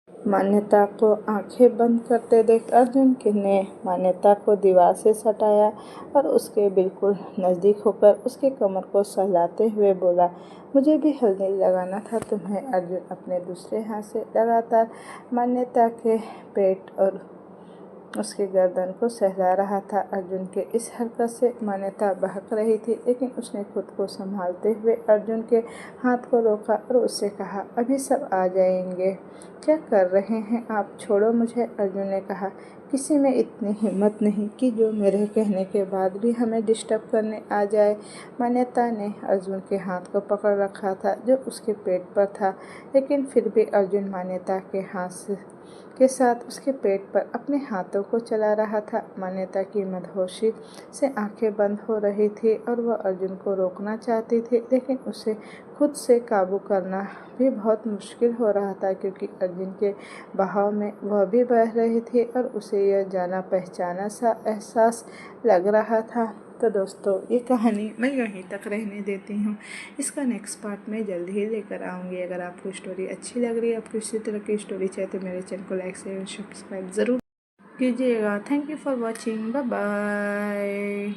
मान्यता को आंखें बंद करते देख अर्जुन ने मान्यता को दीवार से सटाया और उसके बिल्कुल नज़दीक होकर उसके कमर को सहलाते हुए बोला, मुझे भी हल्दी लगाना था तुम्हें। अर्जुन अपने दूसरे हाथ से लगातार मान्यता के पेट और उसके गर्दन को सहला रहा था। अर्जुन के इस हरकत से मान्यता बहक रही थी, लेकिन उसने खुद को संभालते हुए अर्जुन के हाथ को रोका और उससे कहा, अभी सब आ जाएंगे, क्या कर रहे हैं आप, छोड़ो मुझे। अर्जुन ने कहा, किसी में इतनी हिम्मत नहीं कि जो मेरे कहने के बाद भी हमें डिस्टर्ब करने आ जाए। मान्यता ने अर्जुन के हाथ को पकड़ रखा था जो उसके पेट पर था, लेकिन फिर भी अर्जुन मान्यता के हाथ के साथ उसके पेट पर अपने हाथों को चला रहा था। मान्यता की मदहोशी से आंखें बंद हो रही थी और वह अर्जुन को रोकना चाहती थी, लेकिन उसे खुद से काबू करना भी बहुत मुश्किल हो रहा था, क्योंकि अर्जुन के बहाव में वह भी बह रही थी और उसे यह जाना पहचाना सा एहसास लग रहा था। तो दोस्तों, ये कहानी मैं यहीं तक रहने देती हूँ। इसका नेक्स्ट पार्ट मैं जल्द ही लेकर आऊँगी। अगर आपको स्टोरी अच्छी लग रही है, आपको इसी तरह की स्टोरी चाहिए तो मेरे चैनल को लाइक शेयर सब्सक्राइब ज़रूर कीजिएगा। Thank you for watching, bye bye.